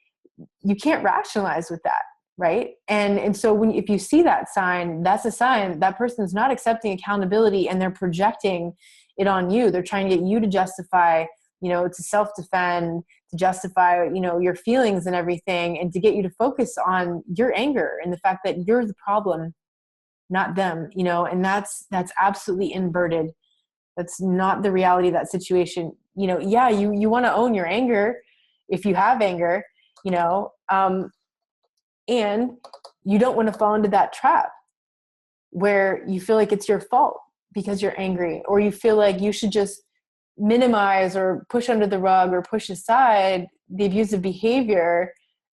You can't rationalize with that, right? And so if you see that sign, that's a sign that person's not accepting accountability, and they're projecting it on you. They're trying to get you to justify, to self-defend, to justify, your feelings and everything, and to get you to focus on your anger and the fact that you're the problem, not them, and that's absolutely inverted. That's not the reality of that situation. Yeah, you want to own your anger if you have anger, and you don't want to fall into that trap where you feel like it's your fault because you're angry, or you feel like you should just minimize or push under the rug or push aside the abusive behavior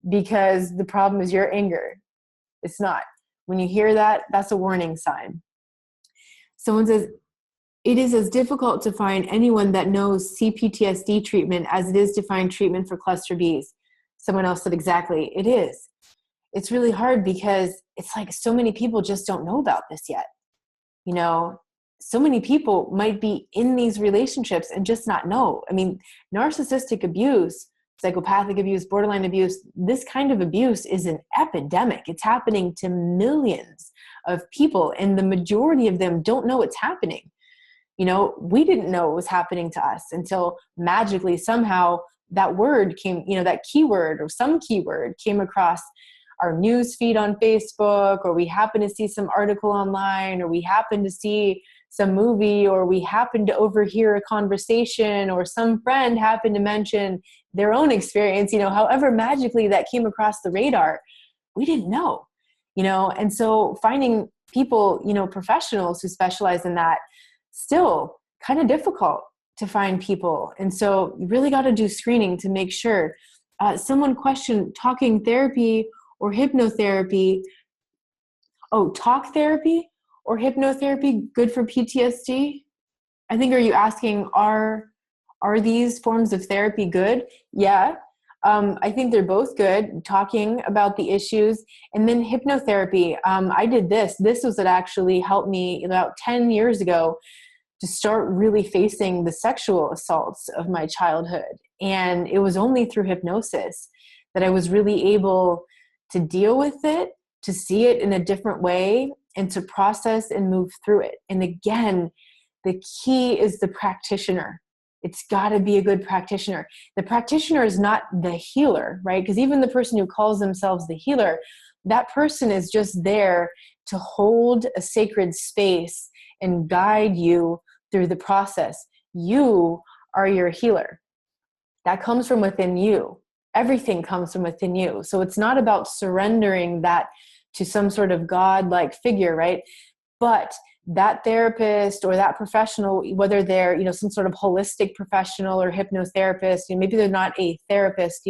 because the problem is your anger. It's not. When you hear that, that's a warning sign. Someone says, it is as difficult to find anyone that knows CPTSD treatment as it is to find treatment for cluster Bs. Someone else said, exactly, it is. It's really hard because it's like so many people just don't know about this yet. So many people might be in these relationships and just not know. I mean, narcissistic abuse, psychopathic abuse, borderline abuse, this kind of abuse is an epidemic. It's happening to millions of people, and the majority of them don't know it's happening. We didn't know it was happening to us until magically somehow that word came, that keyword or some keyword came across our news feed on Facebook, or we happen to see some article online, or we happen to see some movie, or we happen to overhear a conversation, or some friend happened to mention their own experience, however magically that came across the radar, we didn't know, and so finding people, professionals who specialize in that, still kind of difficult to find people. And so you really got to do screening to make sure. Someone questioned talking therapy or hypnotherapy. Oh, talk therapy or hypnotherapy good for PTSD? I think, are you asking, are these forms of therapy good? Yeah. I think they're both good, talking about the issues. And then hypnotherapy. I did this. This was what actually helped me about 10 years ago to start really facing the sexual assaults of my childhood. And it was only through hypnosis that I was really able to deal with it, to see it in a different way, and to process and move through it. And again, the key is the practitioner. It's got to be a good practitioner. The practitioner is not the healer, right? Because even the person who calls themselves the healer, that person is just there to hold a sacred space and guide you through the process. You are your healer. That comes from within you. Everything comes from within you. So it's not about surrendering that to some sort of God-like figure, right? But that therapist or that professional, whether they're, some sort of holistic professional or hypnotherapist, maybe they're not a therapist,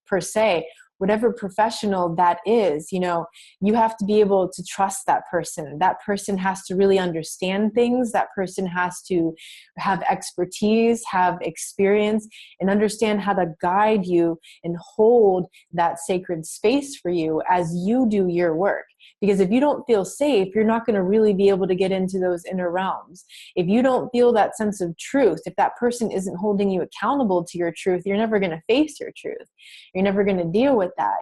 per se, whatever professional that is, you have to be able to trust that person. That person has to really understand things. That person has to have expertise, have experience, and understand how to guide you and hold that sacred space for you as you do your work. Because if you don't feel safe, you're not going to really be able to get into those inner realms. If you don't feel that sense of truth, if that person isn't holding you accountable to your truth, you're never going to face your truth. You're never going to deal with that.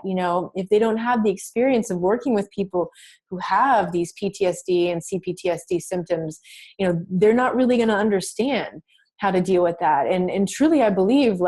If they don't have the experience of working with people who have these PTSD and CPTSD symptoms, they're not really going to understand how to deal with that. And truly, I believe,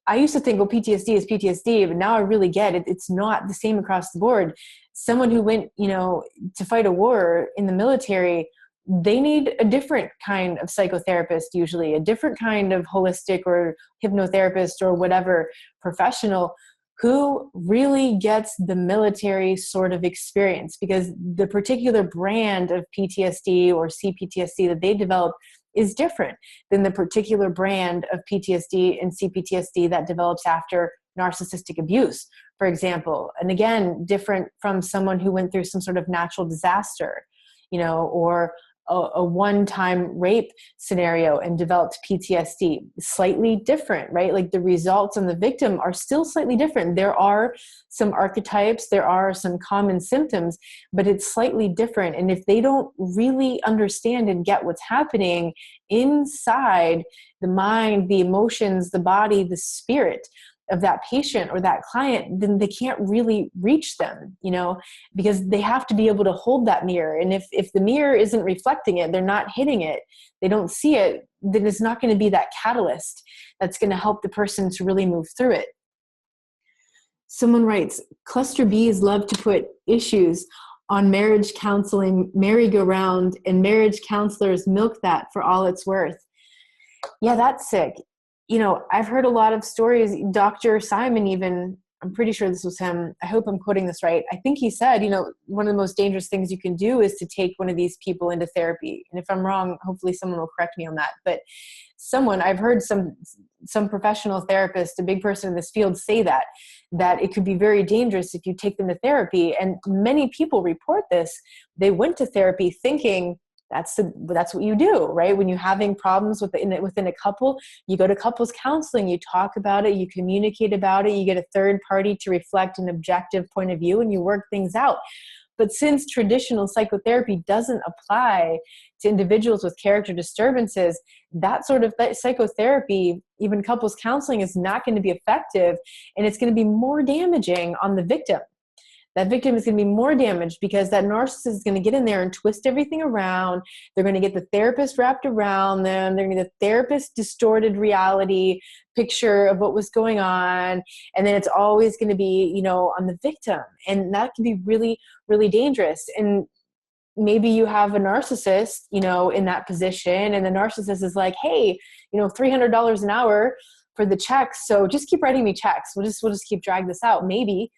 I used to think, well, PTSD is PTSD, but now I really get it. It's not the same across the board. Someone who went, to fight a war in the military, they need a different kind of psychotherapist, usually a different kind of holistic or hypnotherapist or whatever professional who really gets the military sort of experience, because the particular brand of PTSD or CPTSD that they develop is different than the particular brand of PTSD and CPTSD that develops after narcissistic abuse, for example. And again, different from someone who went through some sort of natural disaster, or a one-time rape scenario and developed PTSD. Slightly different, right? Like the results on the victim are still slightly different. There are some archetypes, there are some common symptoms, but it's slightly different. And if they don't really understand and get what's happening inside the mind, the emotions, the body, the spirit of that patient or that client, then they can't really reach them, because they have to be able to hold that mirror. And if the mirror isn't reflecting it, they're not hitting it, they don't see it, then it's not going to be that catalyst that's going to help the person to really move through it. Someone writes, cluster Bs love to put issues on marriage counseling merry-go-round, and marriage counselors milk that for all it's worth. Yeah, that's sick. I've heard a lot of stories. Dr. Simon even, I'm pretty sure this was him. I hope I'm quoting this right. I think he said, one of the most dangerous things you can do is to take one of these people into therapy. And if I'm wrong, hopefully someone will correct me on that. But I've heard some professional therapist, a big person in this field, say that it could be very dangerous if you take them to therapy. And many people report this. They went to therapy thinking, that's what you do, right? When you're having problems within a couple, you go to couples counseling, you talk about it, you communicate about it, you get a third party to reflect an objective point of view, and you work things out. But since traditional psychotherapy doesn't apply to individuals with character disturbances, that sort of psychotherapy, even couples counseling, is not going to be effective, and it's going to be more damaging on the victim. That victim is going to be more damaged because that narcissist is going to get in there and twist everything around. They're going to get the therapist wrapped around them. They're going to get the therapist distorted reality picture of what was going on. And then it's always going to be, on the victim. And that can be really, really dangerous. And maybe you have a narcissist, in that position, and the narcissist is like, hey, $300 an hour for the checks. So just keep writing me checks. We'll just keep dragging this out. Maybe.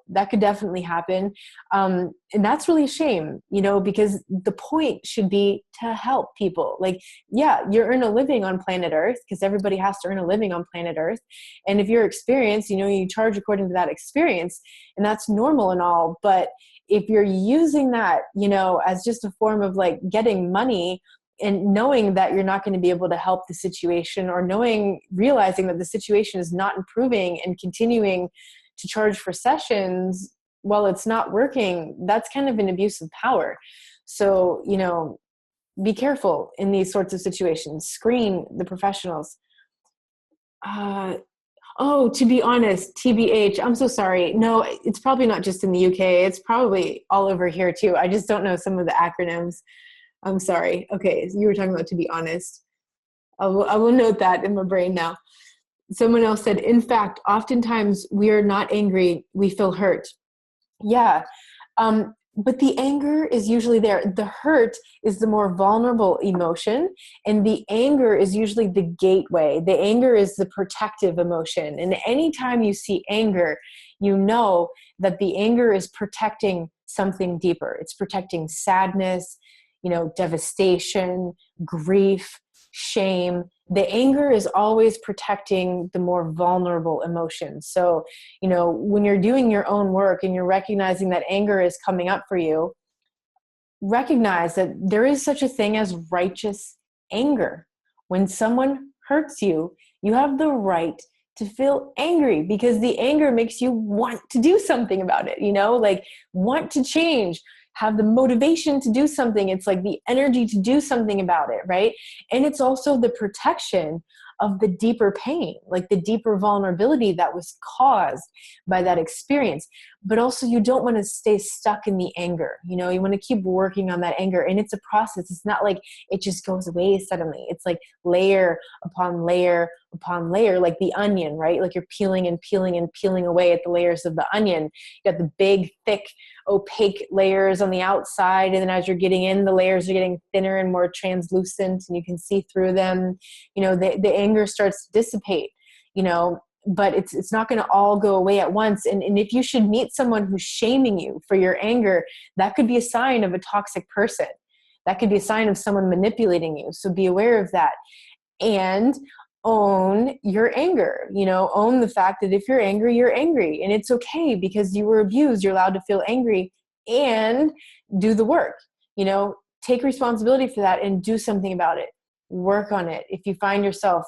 That could definitely happen. And that's really a shame, because the point should be to help people. Like, yeah, you earn a living on planet Earth because everybody has to earn a living on planet Earth. And if your experience, you charge according to that experience, and that's normal and all. But if you're using that, as just a form of like getting money, and knowing that you're not going to be able to help the situation, or realizing that the situation is not improving and continuing to charge for sessions while it's not working, that's kind of an abuse of power. So, be careful in these sorts of situations. Screen the professionals. To be honest, TBH, I'm so sorry. No, it's probably not just in the UK. It's probably all over here too. I just don't know some of the acronyms. I'm sorry. Okay, so you were talking about to be honest. I will note that in my brain now. Someone else said, in fact, oftentimes we are not angry, we feel hurt. Yeah. But the anger is usually there. The hurt is the more vulnerable emotion, and the anger is usually the gateway. The anger is the protective emotion. And anytime you see anger, you know that the anger is protecting something deeper. It's protecting sadness, devastation, grief, shame. The anger is always protecting the more vulnerable emotions. So, when you're doing your own work and you're recognizing that anger is coming up for you, recognize that there is such a thing as righteous anger. When someone hurts you, you have the right to feel angry, because the anger makes you want to do something about it, like want to change, have the motivation to do something. It's like the energy to do something about it, right? And it's also the protection of the deeper pain, like the deeper vulnerability that was caused by that experience. But also you don't want to stay stuck in the anger. You want to keep working on that anger. And it's a process. It's not like it just goes away suddenly. It's like layer upon layer upon layer, like the onion, right? Like you're peeling and peeling and peeling away at the layers of the onion. You got the big, thick, opaque layers on the outside. And then as you're getting in, the layers are getting thinner and more translucent and you can see through them. The anger starts to dissipate, but it's not going to all go away at once. And if you should meet someone who's shaming you for your anger, that could be a sign of a toxic person. That could be a sign of someone manipulating you. So be aware of that and own your anger, own the fact that if you're angry and it's okay because you were abused. You're allowed to feel angry and do the work, take responsibility for that and do something about it. Work on it. If you find yourself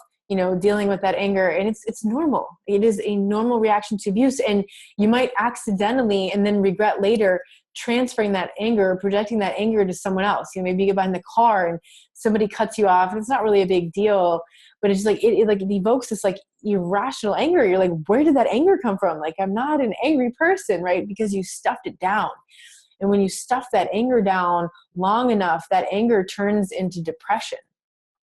dealing with that anger, and it's normal. It is a normal reaction to abuse. And you might accidentally and then regret later transferring that anger, projecting that anger to someone else. Maybe you get behind the car and somebody cuts you off and it's not really a big deal, but it's like, it evokes this like irrational anger. You're like, where did that anger come from? Like, I'm not an angry person, right? Because you stuffed it down. And when you stuff that anger down long enough, that anger turns into depression.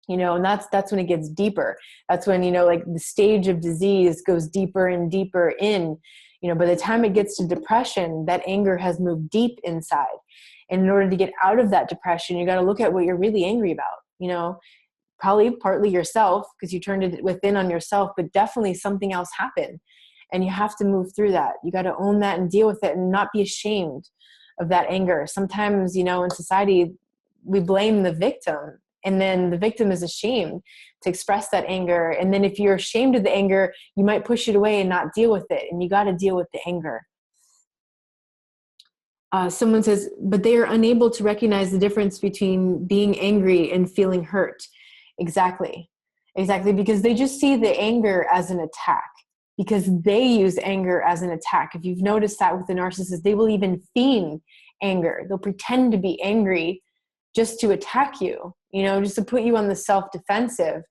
And that's when it gets deeper. That's when, like the stage of disease goes deeper and deeper in, by the time it gets to depression, that anger has moved deep inside. And in order to get out of that depression, you got to look at what you're really angry about, probably partly yourself because you turned it within on yourself, but definitely something else happened. And you have to move through that. You got to own that and deal with it and not be ashamed of that anger. Sometimes, in society, we blame the victim. And then the victim is ashamed to express that anger. And then if you're ashamed of the anger, you might push it away and not deal with it. And you got to deal with the anger. Someone says, but they are unable to recognize the difference between being angry and feeling hurt. Exactly. Because they just see the anger as an attack, because they use anger as an attack. If you've noticed that with the narcissist, they will even feign anger. They'll pretend to be angry just to attack you, just to put you on the self-defensive.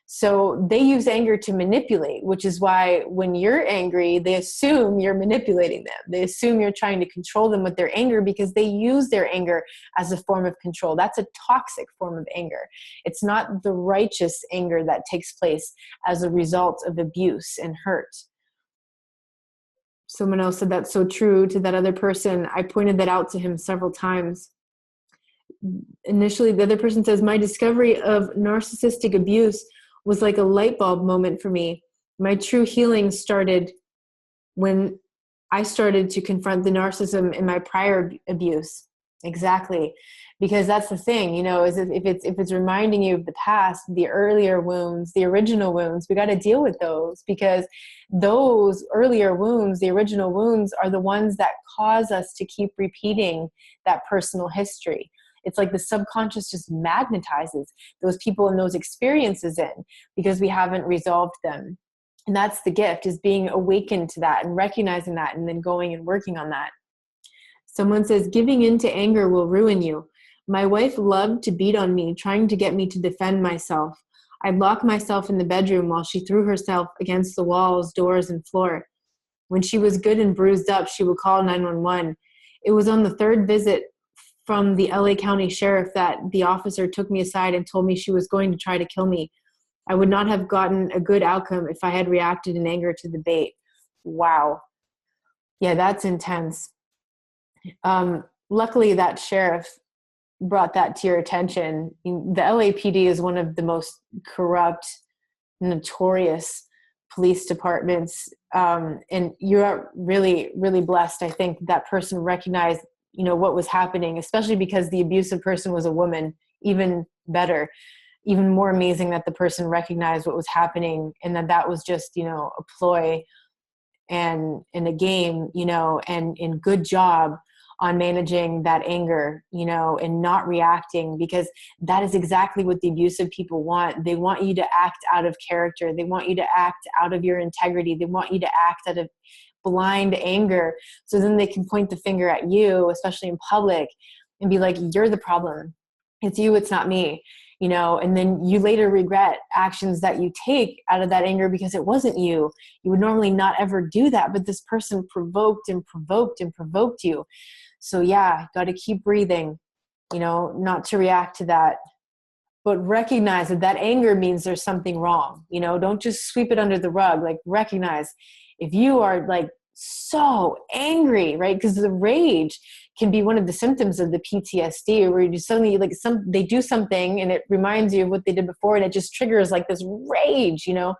So they use anger to manipulate, which is why when you're angry, they assume you're manipulating them. They assume you're trying to control them with their anger because they use their anger as a form of control. That's a toxic form of anger. It's not the righteous anger that takes place as a result of abuse and hurt. Someone else said that's so true to that other person. I pointed that out to him several times. Initially, the other person says, my discovery of narcissistic abuse was like a light bulb moment for me. My true healing started when I started to confront the narcissism in my prior abuse. Exactly. Because that's the thing, is if it's reminding you of the past, the earlier wounds, the original wounds, we got to deal with those, because those earlier wounds, the original wounds, are the ones that cause us to keep repeating that personal history. It's like the subconscious just magnetizes those people and those experiences in because we haven't resolved them. And that's the gift, is being awakened to that and recognizing that and then going and working on that. Someone says, giving in to anger will ruin you. My wife loved to beat on me, trying to get me to defend myself. I'd lock myself in the bedroom while she threw herself against the walls, doors, and floor. When she was good and bruised up, she would call 911. It was on the third visit from the LA County Sheriff that the officer took me aside and told me she was going to try to kill me. I would not have gotten a good outcome if I had reacted in anger to the bait. Wow. Yeah, that's intense. Luckily, that sheriff brought that to your attention. The LAPD is one of the most corrupt, notorious police departments. And you're really, really blessed. I think that person recognized, what was happening, especially because the abusive person was a woman. Even better. even more amazing that the person recognized what was happening and that was just, you know, a ploy and in a game, you know, and good job on managing that anger, you know, and not reacting, because that is exactly what the abusive people want. They want you to act out of character. They want you to act out of your integrity. They want you to act out of blind anger. So then they can point the finger at you, especially in public, and be like, you're the problem. It's you, it's not me. You know, and then you later regret actions that you take out of that anger because it wasn't you. You would normally not ever do that, but this person provoked and provoked and provoked you. So yeah, got to keep breathing, you know, not to react to that, but recognize that that anger means there's something wrong. You know, don't just sweep it under the rug. Like, recognize if you are like so angry, right? Because the rage can be one of the symptoms of the PTSD, where you suddenly like they do something and it reminds you of what they did before, and it just triggers like this rage, you know,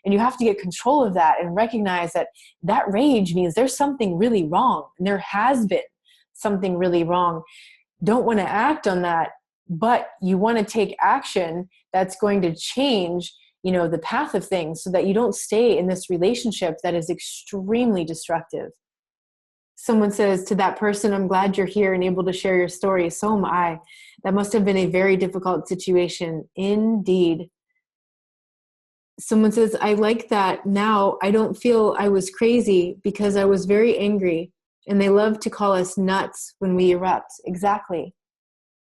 and you have to get control of that and recognize that that rage means there's something really wrong, and there has been something really wrong. Don't want to act on that, but you want to take action that's going to change, you know, the path of things, so that you don't stay in this relationship that is extremely destructive. Someone says to that person, I'm glad you're here and able to share your story. So am I. That must have been a very difficult situation. Indeed. Someone says, I like that now. I don't feel I was crazy because I was very angry, and they love to call us nuts when we erupt. Exactly.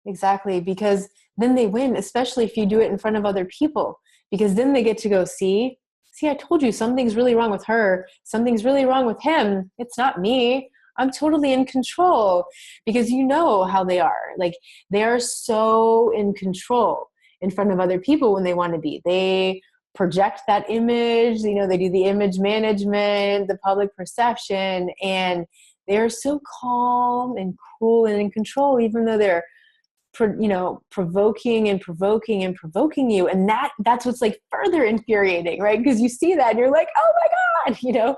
Exactly. Because then they win, especially if you do it in front of other people, because then they get to go, see, I told you something's really wrong with her. Something's really wrong with him. It's not me. I'm totally in control, because you know how they are. Like, they are so in control in front of other people when they want to be. They project that image, you know, they do the image management, the public perception, and they're so calm and cool and in control, even though they're you know, provoking and provoking and provoking you. And that's what's like further infuriating, right? Because you see that and you're like, oh my God, you know,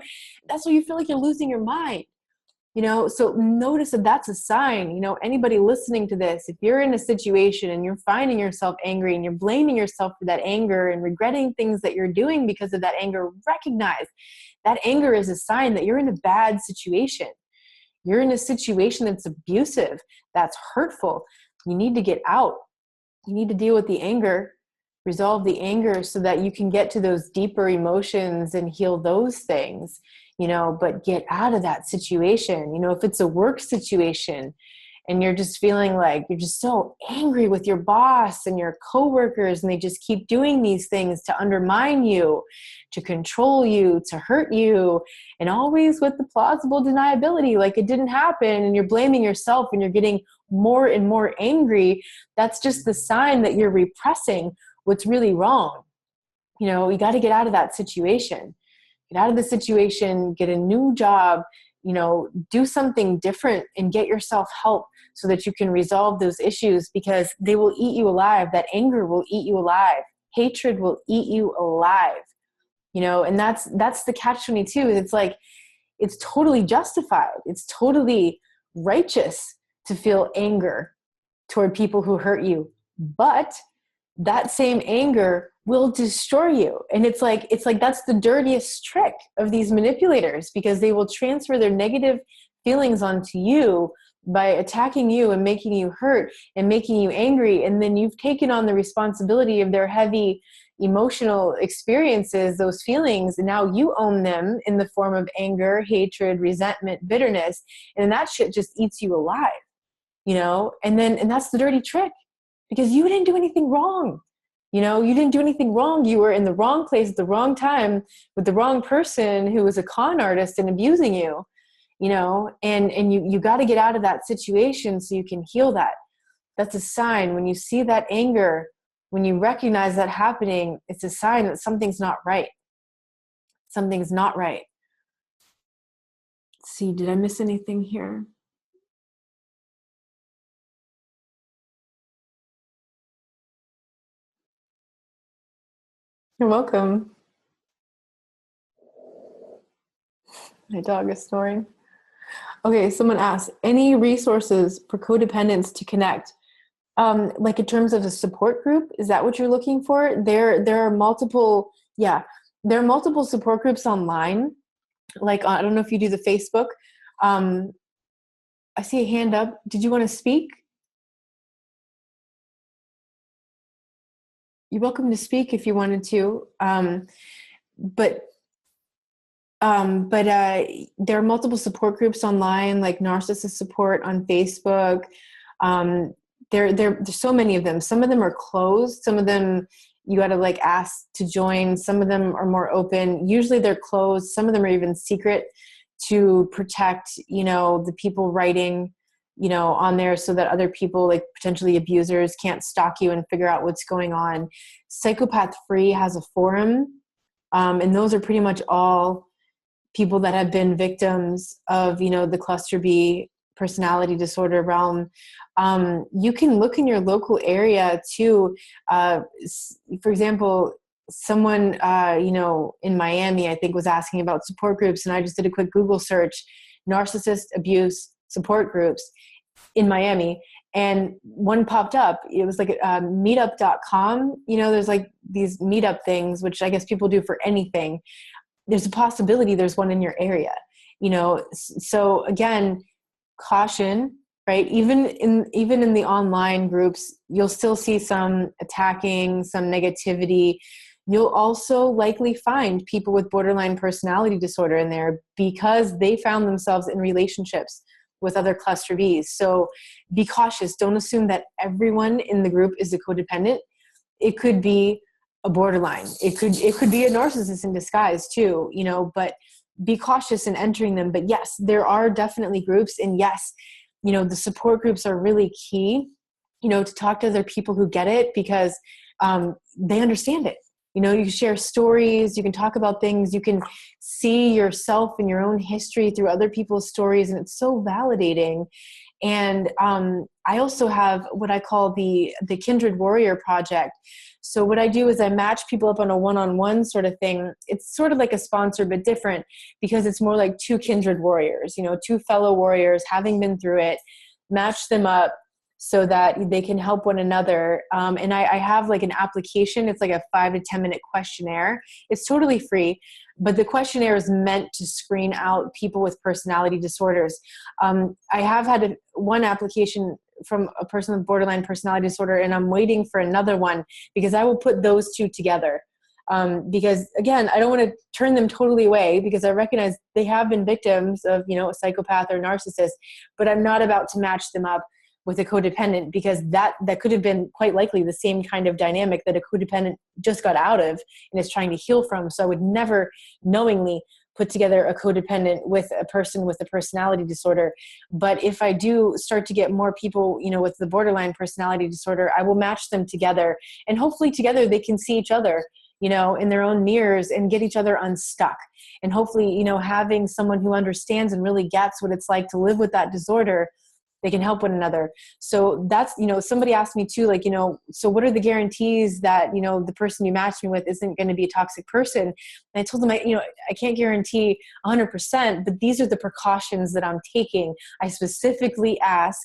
that's why you feel like you're losing your mind, you know? So notice that that's a sign, you know, anybody listening to this, if you're in a situation and you're finding yourself angry and you're blaming yourself for that anger and regretting things that you're doing because of that anger, recognize that anger is a sign that you're in a bad situation. You're in a situation that's abusive, that's hurtful. You need to get out. You need to deal with the anger, resolve the anger, so that you can get to those deeper emotions and heal those things, you know, but get out of that situation. You know, if it's a work situation and you're just feeling like you're just so angry with your boss and your coworkers, and they just keep doing these things to undermine you, to control you, to hurt you, and always with the plausible deniability, like it didn't happen, and you're blaming yourself and you're getting more and more angry, that's just the sign that you're repressing what's really wrong. You know, you got to get out of that situation. Get out of the situation, get a new job, you know, do something different and get yourself help so that you can resolve those issues, because they will eat you alive. That anger will eat you alive. Hatred will eat you alive. You know, and that's the catch-22. It's like, it's totally justified. It's totally righteous to feel anger toward people who hurt you. But that same anger will destroy you. And it's like that's the dirtiest trick of these manipulators, because they will transfer their negative feelings onto you by attacking you and making you hurt and making you angry. And then you've taken on the responsibility of their heavy emotional experiences, those feelings, and now you own them in the form of anger, hatred, resentment, bitterness. And that shit just eats you alive, you know? And that's the dirty trick, because you didn't do anything wrong. You know, you didn't do anything wrong. You were in the wrong place at the wrong time with the wrong person who was a con artist and abusing you, you know, and you got to get out of that situation so you can heal that. That's a sign. When you see that anger, when you recognize that happening, it's a sign that something's not right. Something's not right. Let's see, did I miss anything here? You're welcome. My dog is snoring. Okay, someone asked, any resources for codependents to connect Like in terms of a support group, is that what you're looking for? There are multiple, yeah, there are multiple support groups online. Like, I don't know if you do the Facebook. Um, I see a hand up. Did you want to speak? You're welcome to speak if you wanted to. But there are multiple support groups online, like narcissist support on Facebook. There's so many of them. Some of them are closed. Some of them you got to like ask to join. Some of them are more open. Usually they're closed. Some of them are even secret to protect, the people writing, on there, so that other people, like potentially abusers, can't stalk you and figure out what's going on. Psychopath Free has a forum. And those are pretty much all people that have been victims of, the cluster B personality disorder realm. You can look in your local area too. For example, someone, in Miami, I think, was asking about support groups, and I just did a quick Google search, narcissist abuse support groups in Miami. And one popped up. It was like meetup.com. There's like these meetup things, which I guess people do for anything. There's a possibility there's one in your area, so again, caution, right? Even in the online groups, you'll still see some attacking, some negativity. You'll also likely find people with borderline personality disorder in there because they found themselves in relationships with other cluster Bs. So be cautious. Don't assume that everyone in the group is a codependent. It could be a borderline. It could be a narcissist in disguise too, but be cautious in entering them. But yes, there are definitely groups, and yes, the support groups are really key, to talk to other people who get it, because they understand it. You share stories, you can talk about things, you can see yourself and your own history through other people's stories, and it's so validating. And I also have what I call the Kindred Warrior Project. So what I do is I match people up on a one-on-one sort of thing. It's sort of like a sponsor, but different, because it's more like two kindred warriors, two fellow warriors having been through it, match them up so that they can help one another. And I have like an application. It's like a 5 to 10 minute questionnaire. It's totally free, but the questionnaire is meant to screen out people with personality disorders. I have had one application from a person with borderline personality disorder, and I'm waiting for another one, because I will put those two together. Because again, I don't want to turn them totally away, because I recognize they have been victims of, a psychopath or narcissist, but I'm not about to match them up with a codependent, because that could have been quite likely the same kind of dynamic that a codependent just got out of and is trying to heal from. So I would never knowingly put together a codependent with a person with a personality disorder. But if I do start to get more people, with the borderline personality disorder, I will match them together, and hopefully together they can see each other, in their own mirrors, and get each other unstuck. And hopefully, having someone who understands and really gets what it's like to live with that disorder, they can help one another. So that's, somebody asked me too, like, so what are the guarantees that, the person you match me with isn't going to be a toxic person? And I told them, I can't guarantee 100%, but these are the precautions that I'm taking. I specifically ask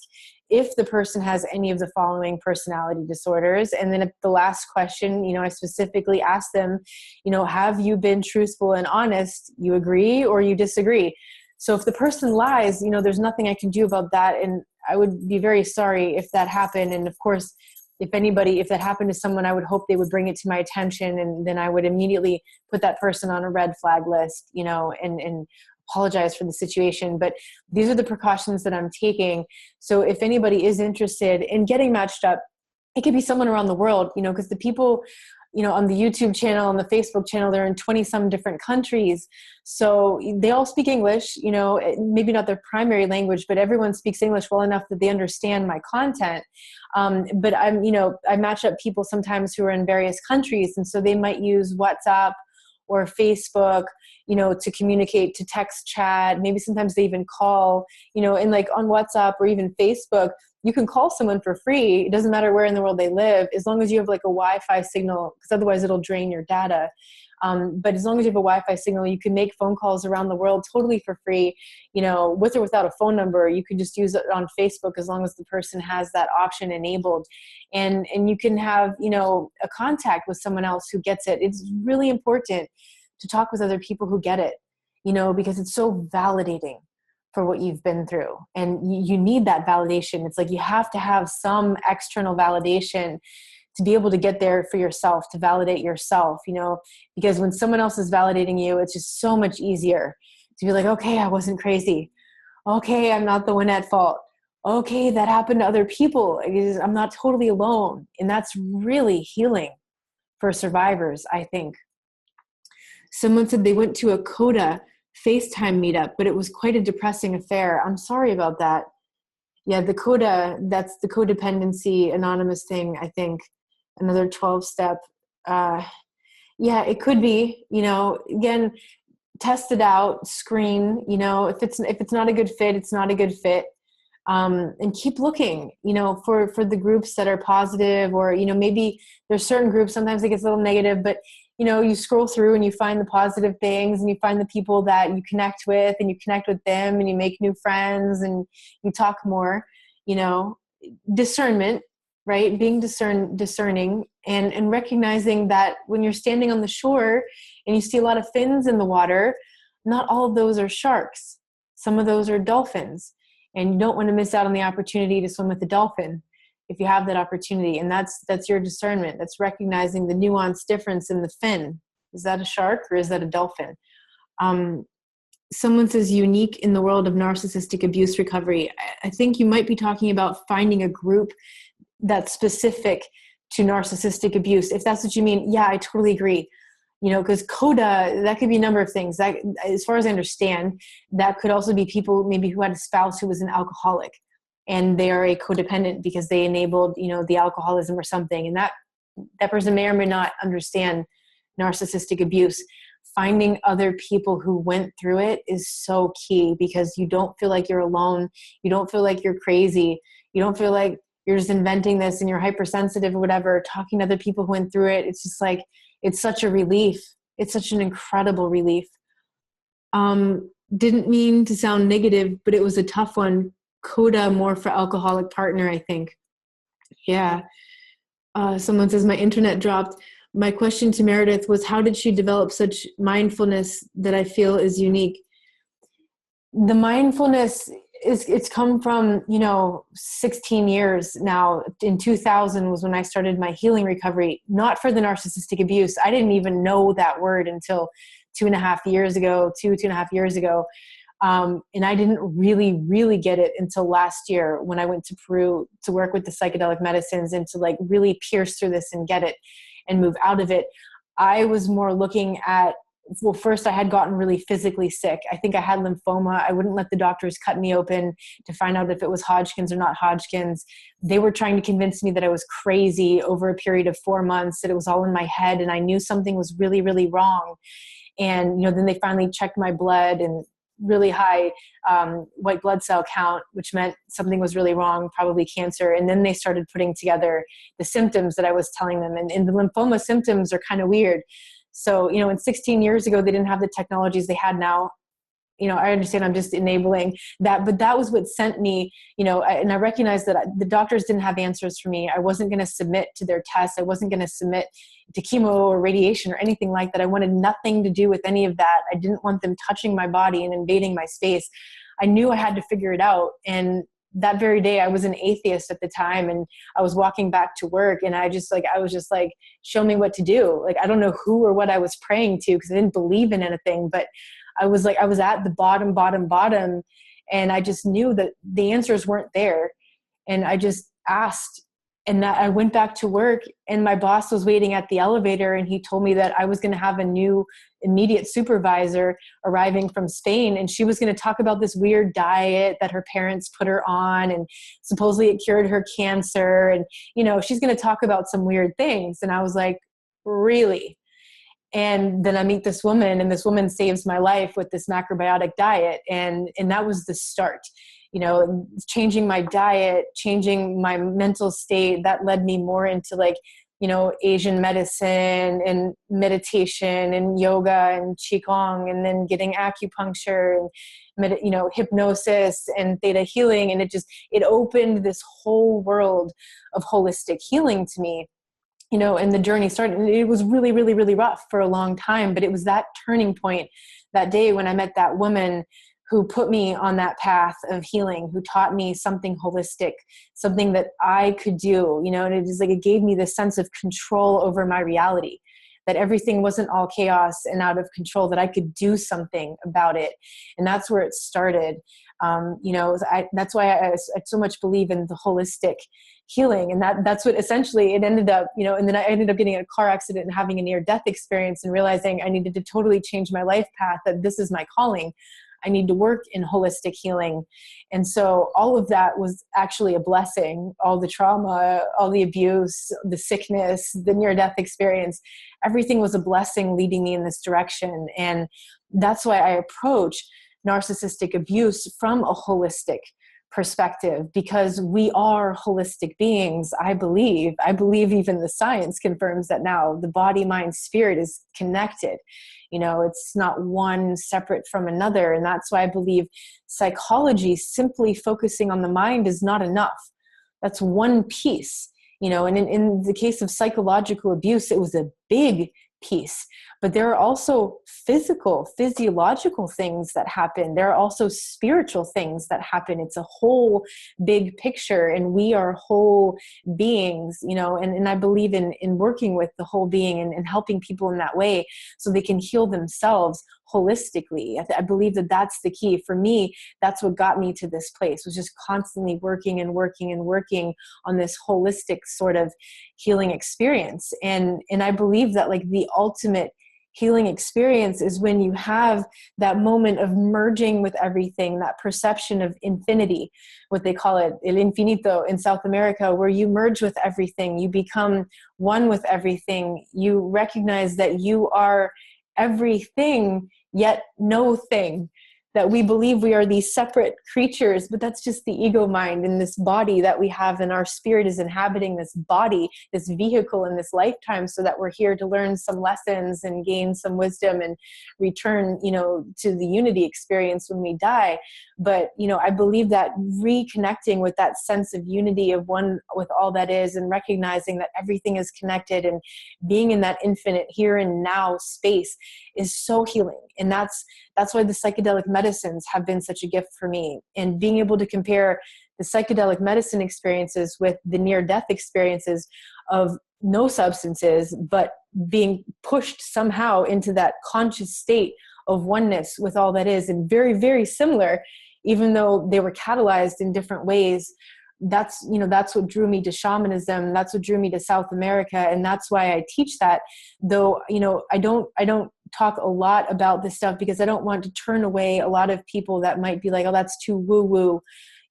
if the person has any of the following personality disorders. And then at the last question, I specifically ask them, have you been truthful and honest? You agree or you disagree? So if the person lies, there's nothing I can do about that. And I would be very sorry if that happened. And of course, if that happened to someone, I would hope they would bring it to my attention. And then I would immediately put that person on a red flag list, and apologize for the situation. But these are the precautions that I'm taking. So if anybody is interested in getting matched up, it could be someone around the world, because the people, on the YouTube channel, on the Facebook channel, they're in 20 some different countries. So they all speak English, maybe not their primary language, but everyone speaks English well enough that they understand my content. But I match up people sometimes who are in various countries. And so they might use WhatsApp or Facebook, to communicate, to text chat. Maybe sometimes they even call, and like on WhatsApp or even Facebook, you can call someone for free. It doesn't matter where in the world they live, as long as you have like a Wi-Fi signal, because otherwise it'll drain your data. But as long as you have a Wi-Fi signal, you can make phone calls around the world totally for free, you know, with or without a phone number. You can just use it on Facebook as long as the person has that option enabled. And you can have, you know, a contact with someone else who gets it. It's really important to talk with other people who get it, you know, because it's so validating for what you've been through. And you need that validation. It's like you have to have some external validation to be able to get there for yourself, to validate yourself, you know, because when someone else is validating you, it's just so much easier to be like, okay, I wasn't crazy. Okay, I'm not the one at fault. Okay, that happened to other people. I'm not totally alone. And that's really healing for survivors, I think. Someone said they went to a CODA FaceTime meetup, but it was quite a depressing affair. I'm sorry about that. Yeah, the CODA, that's the Codependency Anonymous thing, I think. Another 12-step. Yeah, it could be, you know, again, test it out, screen, you know, if it's not a good fit, it's not a good fit. And keep looking, you know, for the groups that are positive, or, you know, maybe there's certain groups, sometimes it gets a little negative, but, you know, you scroll through and you find the positive things, and you find the people that you connect with, and you connect with them, and you make new friends, and you talk more, you know, discernment, right? Being discerning and recognizing that when you're standing on the shore and you see a lot of fins in the water, not all of those are sharks. Some of those are dolphins, and you don't want to miss out on the opportunity to swim with a dolphin if you have that opportunity. And that's your discernment. That's recognizing the nuanced difference in the fin. Is that a shark or is that a dolphin? Someone says unique in the world of narcissistic abuse recovery. I think you might be talking about finding a group that's specific to narcissistic abuse. If that's what you mean, yeah, I totally agree. You know, because CODA, that could be a number of things. That, as far as I understand, that could also be people maybe who had a spouse who was an alcoholic, and they are a codependent because they enabled, you know, the alcoholism or something. And that person may or may not understand narcissistic abuse. Finding other people who went through it is so key, because you don't feel like you're alone. You don't feel like you're crazy. You don't feel like you're just inventing this and you're hypersensitive or whatever. Talking to other people who went through it, it's just like, it's such a relief. It's such an incredible relief. Didn't mean to sound negative, but it was a tough one. CODA more for alcoholic partner, I think. Yeah. Someone says my internet dropped. My question to Meredith was, how did she develop such mindfulness that I feel is unique? The mindfulness it's come from, you know, 16 years now. In 2000 was when I started my healing recovery, not for the narcissistic abuse. I didn't even know that word until 2.5 years ago. And I didn't really get it until last year when I went to Peru to work with the psychedelic medicines and to like really pierce through this and get it and move out of it. I was more looking at, well, first I had gotten really physically sick. I think I had lymphoma. I wouldn't let the doctors cut me open to find out if it was Hodgkin's or not Hodgkin's. They were trying to convince me that I was crazy over a period of 4 months, that it was all in my head, and I knew something was really wrong. And, you know, then they finally checked my blood, and really high white blood cell count, which meant something was really wrong, probably cancer. And then they started putting together the symptoms that I was telling them. And the lymphoma symptoms are kind of weird. So, you know, 16 years ago, they didn't have the technologies they had now. You know, I understand I'm just enabling that, but that was what sent me, you know, and I recognized that the doctors didn't have answers for me. I wasn't going to submit to their tests. I wasn't going to submit to chemo or radiation or anything like that. I wanted nothing to do with any of that. I didn't want them touching my body and invading my space. I knew I had to figure it out. And that very day, I was an atheist at the time, and I was walking back to work, and I was just like, show me what to do. Like, I don't know who or what I was praying to, because I didn't believe in anything, but I was at the bottom, and I just knew that the answers weren't there. And I just asked, and I went back to work, and my boss was waiting at the elevator, and he told me that I was going to have a new immediate supervisor arriving from Spain, and she was going to talk about this weird diet that her parents put her on, and supposedly it cured her cancer. And, you know, she's going to talk about some weird things. And I was like, really? And then I meet this woman, and this woman saves my life with this macrobiotic diet. And that was the start. changing my diet, changing my mental state. That led me more into like, Asian medicine and meditation and yoga and qigong, and then getting acupuncture and hypnosis and theta healing. And it opened this whole world of holistic healing to me, and the journey started. And it was really, really, really rough for a long time, but it was that turning point that day when I met that woman who put me on that path of healing, who taught me something holistic, something that I could do, and it gave me this sense of control over my reality, that everything wasn't all chaos and out of control, that I could do something about it. And that's where it started. That's why I so much believe in the holistic healing. And that's what essentially it ended up, and then I ended up getting in a car accident and having a near-death experience and realizing I needed to totally change my life path, that this is my calling. I need to work in holistic healing. And so all of that was actually a blessing. All the trauma, all the abuse, the sickness, the near-death experience, everything was a blessing leading me in this direction. And that's why I approach narcissistic abuse from a holistic perspective, because we are holistic beings. I believe even the science confirms that now. The body, mind, spirit is connected. It's not one separate from another. And that's why I believe psychology, simply focusing on the mind, is not enough. That's one piece, and in the case of psychological abuse, it was a big piece. But there are also physiological things that happen. There are also spiritual things that happen. It's a whole big picture, and we are whole beings, and I believe in working with the whole being and helping people in that way so they can heal themselves holistically. I believe that that's the key. For me, that's what got me to this place, was just constantly working and working and working on this holistic sort of healing experience. And I believe that like the ultimate healing experience is when you have that moment of merging with everything, that perception of infinity, what they call it, el infinito in South America, where you merge with everything, you become one with everything, you recognize that you are everything, yet no thing. That we believe we are these separate creatures, but that's just the ego mind in this body that we have, and our spirit is inhabiting this body, this vehicle in this lifetime, so that we're here to learn some lessons and gain some wisdom and return, to the unity experience when we die. But, I believe that reconnecting with that sense of unity of one with all that is, and recognizing that everything is connected and being in that infinite here and now space is so healing. And that's why the psychedelic medicines have been such a gift for me. And being able to compare the psychedelic medicine experiences with the near-death experiences of no substances, but being pushed somehow into that conscious state of oneness with all that is, and very, very similar, even though they were catalyzed in different ways. That's what drew me to shamanism. That's what drew me to South America. And that's why I teach that, though, I don't talk a lot about this stuff because I don't want to turn away a lot of people that might be like, oh, that's too woo woo.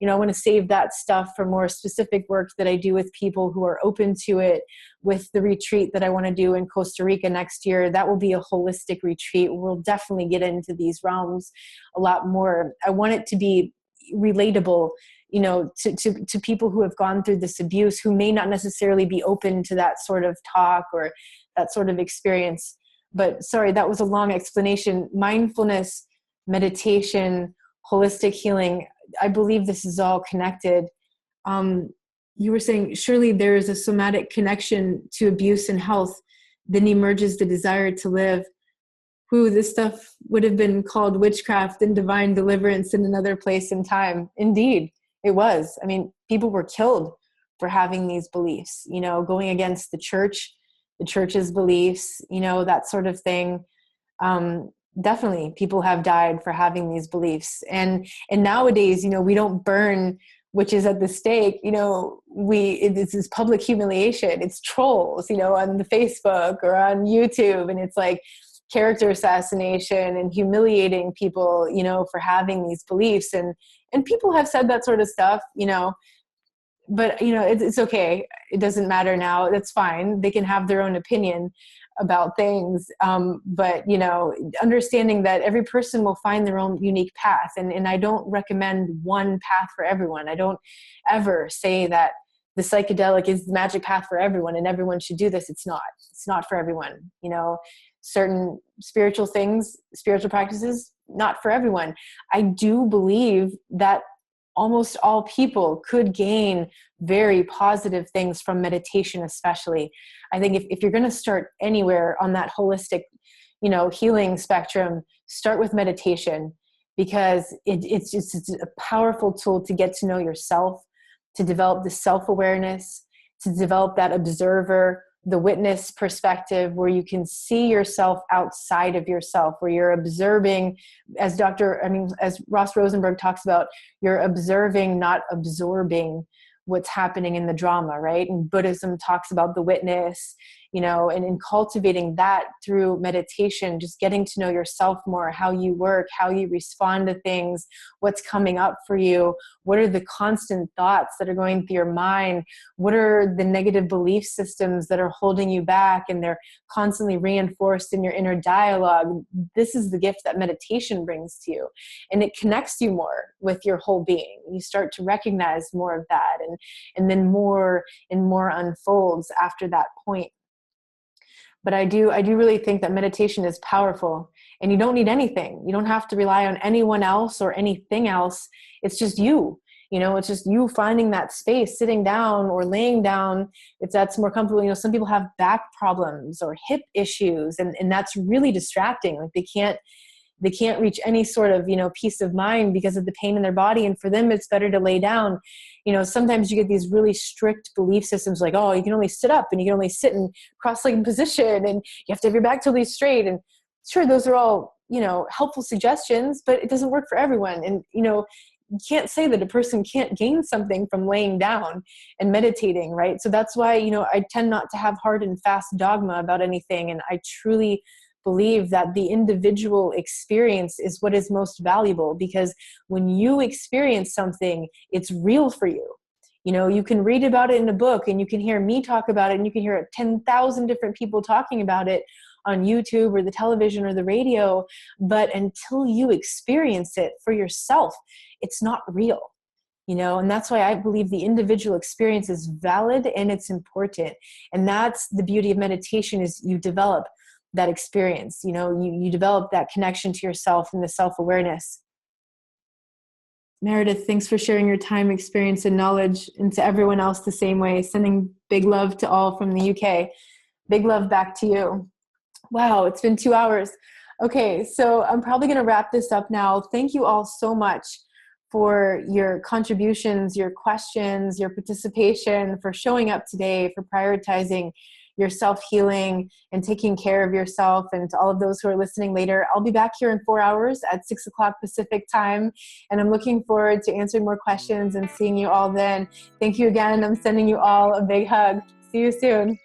I want to save that stuff for more specific work that I do with people who are open to it. With the retreat that I want to do in Costa Rica next year, that will be a holistic retreat. We'll definitely get into these realms a lot more. I want it to be relatable, to people who have gone through this abuse, who may not necessarily be open to that sort of talk or that sort of experience. But sorry, that was a long explanation. Mindfulness, meditation, holistic healing, I believe this is all connected. You were saying, surely there is a somatic connection to abuse and health. Then emerges the desire to live. This stuff would have been called witchcraft and divine deliverance in another place and time. Indeed, it was. I mean, people were killed for having these beliefs, going against the church, the church's beliefs, that sort of thing. Definitely people have died for having these beliefs. And nowadays, we don't burn witches at the stake. This is public humiliation. It's trolls, on the Facebook or on YouTube. And it's like character assassination and humiliating people, for having these beliefs. And people have said that sort of stuff, but it's okay. It doesn't matter now. That's fine. They can have their own opinion. about things. But, you know, understanding that every person will find their own unique path. And I don't recommend one path for everyone. I don't ever say that the psychedelic is the magic path for everyone and everyone should do this. It's not for everyone. You know, certain spiritual things, spiritual practices, not for everyone. I do believe that almost all people could gain very positive things from meditation, especially. I think if you're going to start anywhere on that holistic, you know, healing spectrum, start with meditation, because it's a powerful tool to get to know yourself, to develop the self-awareness, to develop that observer, the witness perspective, where you can see yourself outside of yourself, where you're observing, as Ross Rosenberg talks about, you're observing, not absorbing what's happening in the drama, right? And Buddhism talks about the witness, you know, and in cultivating that through meditation, just getting to know yourself more, how you work, how you respond to things, what's coming up for you, what are the constant thoughts that are going through your mind, what are the negative belief systems that are holding you back and they're constantly reinforced in your inner dialogue. This is the gift that meditation brings to you, and it connects you more with your whole being. You start to recognize more of that, and then more and more unfolds after that point. But I do really think that meditation is powerful, and you don't need anything. You don't have to rely on anyone else or anything else. It's just you, you know, it's just you finding that space, sitting down or laying down. If that's more comfortable, you know, some people have back problems or hip issues, and that's really distracting. Like they can't reach any sort of, you know, peace of mind because of the pain in their body. And for them, it's better to lay down. You know, sometimes you get these really strict belief systems like, oh, you can only sit up and you can only sit in cross-legged position and you have to have your back totally straight. And sure, those are all, you know, helpful suggestions, but it doesn't work for everyone. And, you know, you can't say that a person can't gain something from laying down and meditating, right? So that's why, you know, I tend not to have hard and fast dogma about anything. And I truly believe that the individual experience is what is most valuable, because when you experience something, it's real for you. You know, you can read about it in a book and you can hear me talk about it and you can hear 10,000 different people talking about it on YouTube or the television or the radio. But until you experience it for yourself, it's not real. You know, and that's why I believe the individual experience is valid and it's important. And that's the beauty of meditation, is you develop that experience. You know, you develop that connection to yourself and the self-awareness. Meredith, thanks for sharing your time, experience, and knowledge, and to everyone else the same way. Sending big love to all from the UK. Big love back to you. Wow, it's been 2 hours. Okay, so I'm probably going to wrap this up now. Thank you all so much for your contributions, your questions, your participation, for showing up today, for prioritizing your self-healing and taking care of yourself. And to all of those who are listening later, I'll be back here in 4 hours at 6 o'clock Pacific time. And I'm looking forward to answering more questions and seeing you all then. Thank you again. I'm sending you all a big hug. See you soon.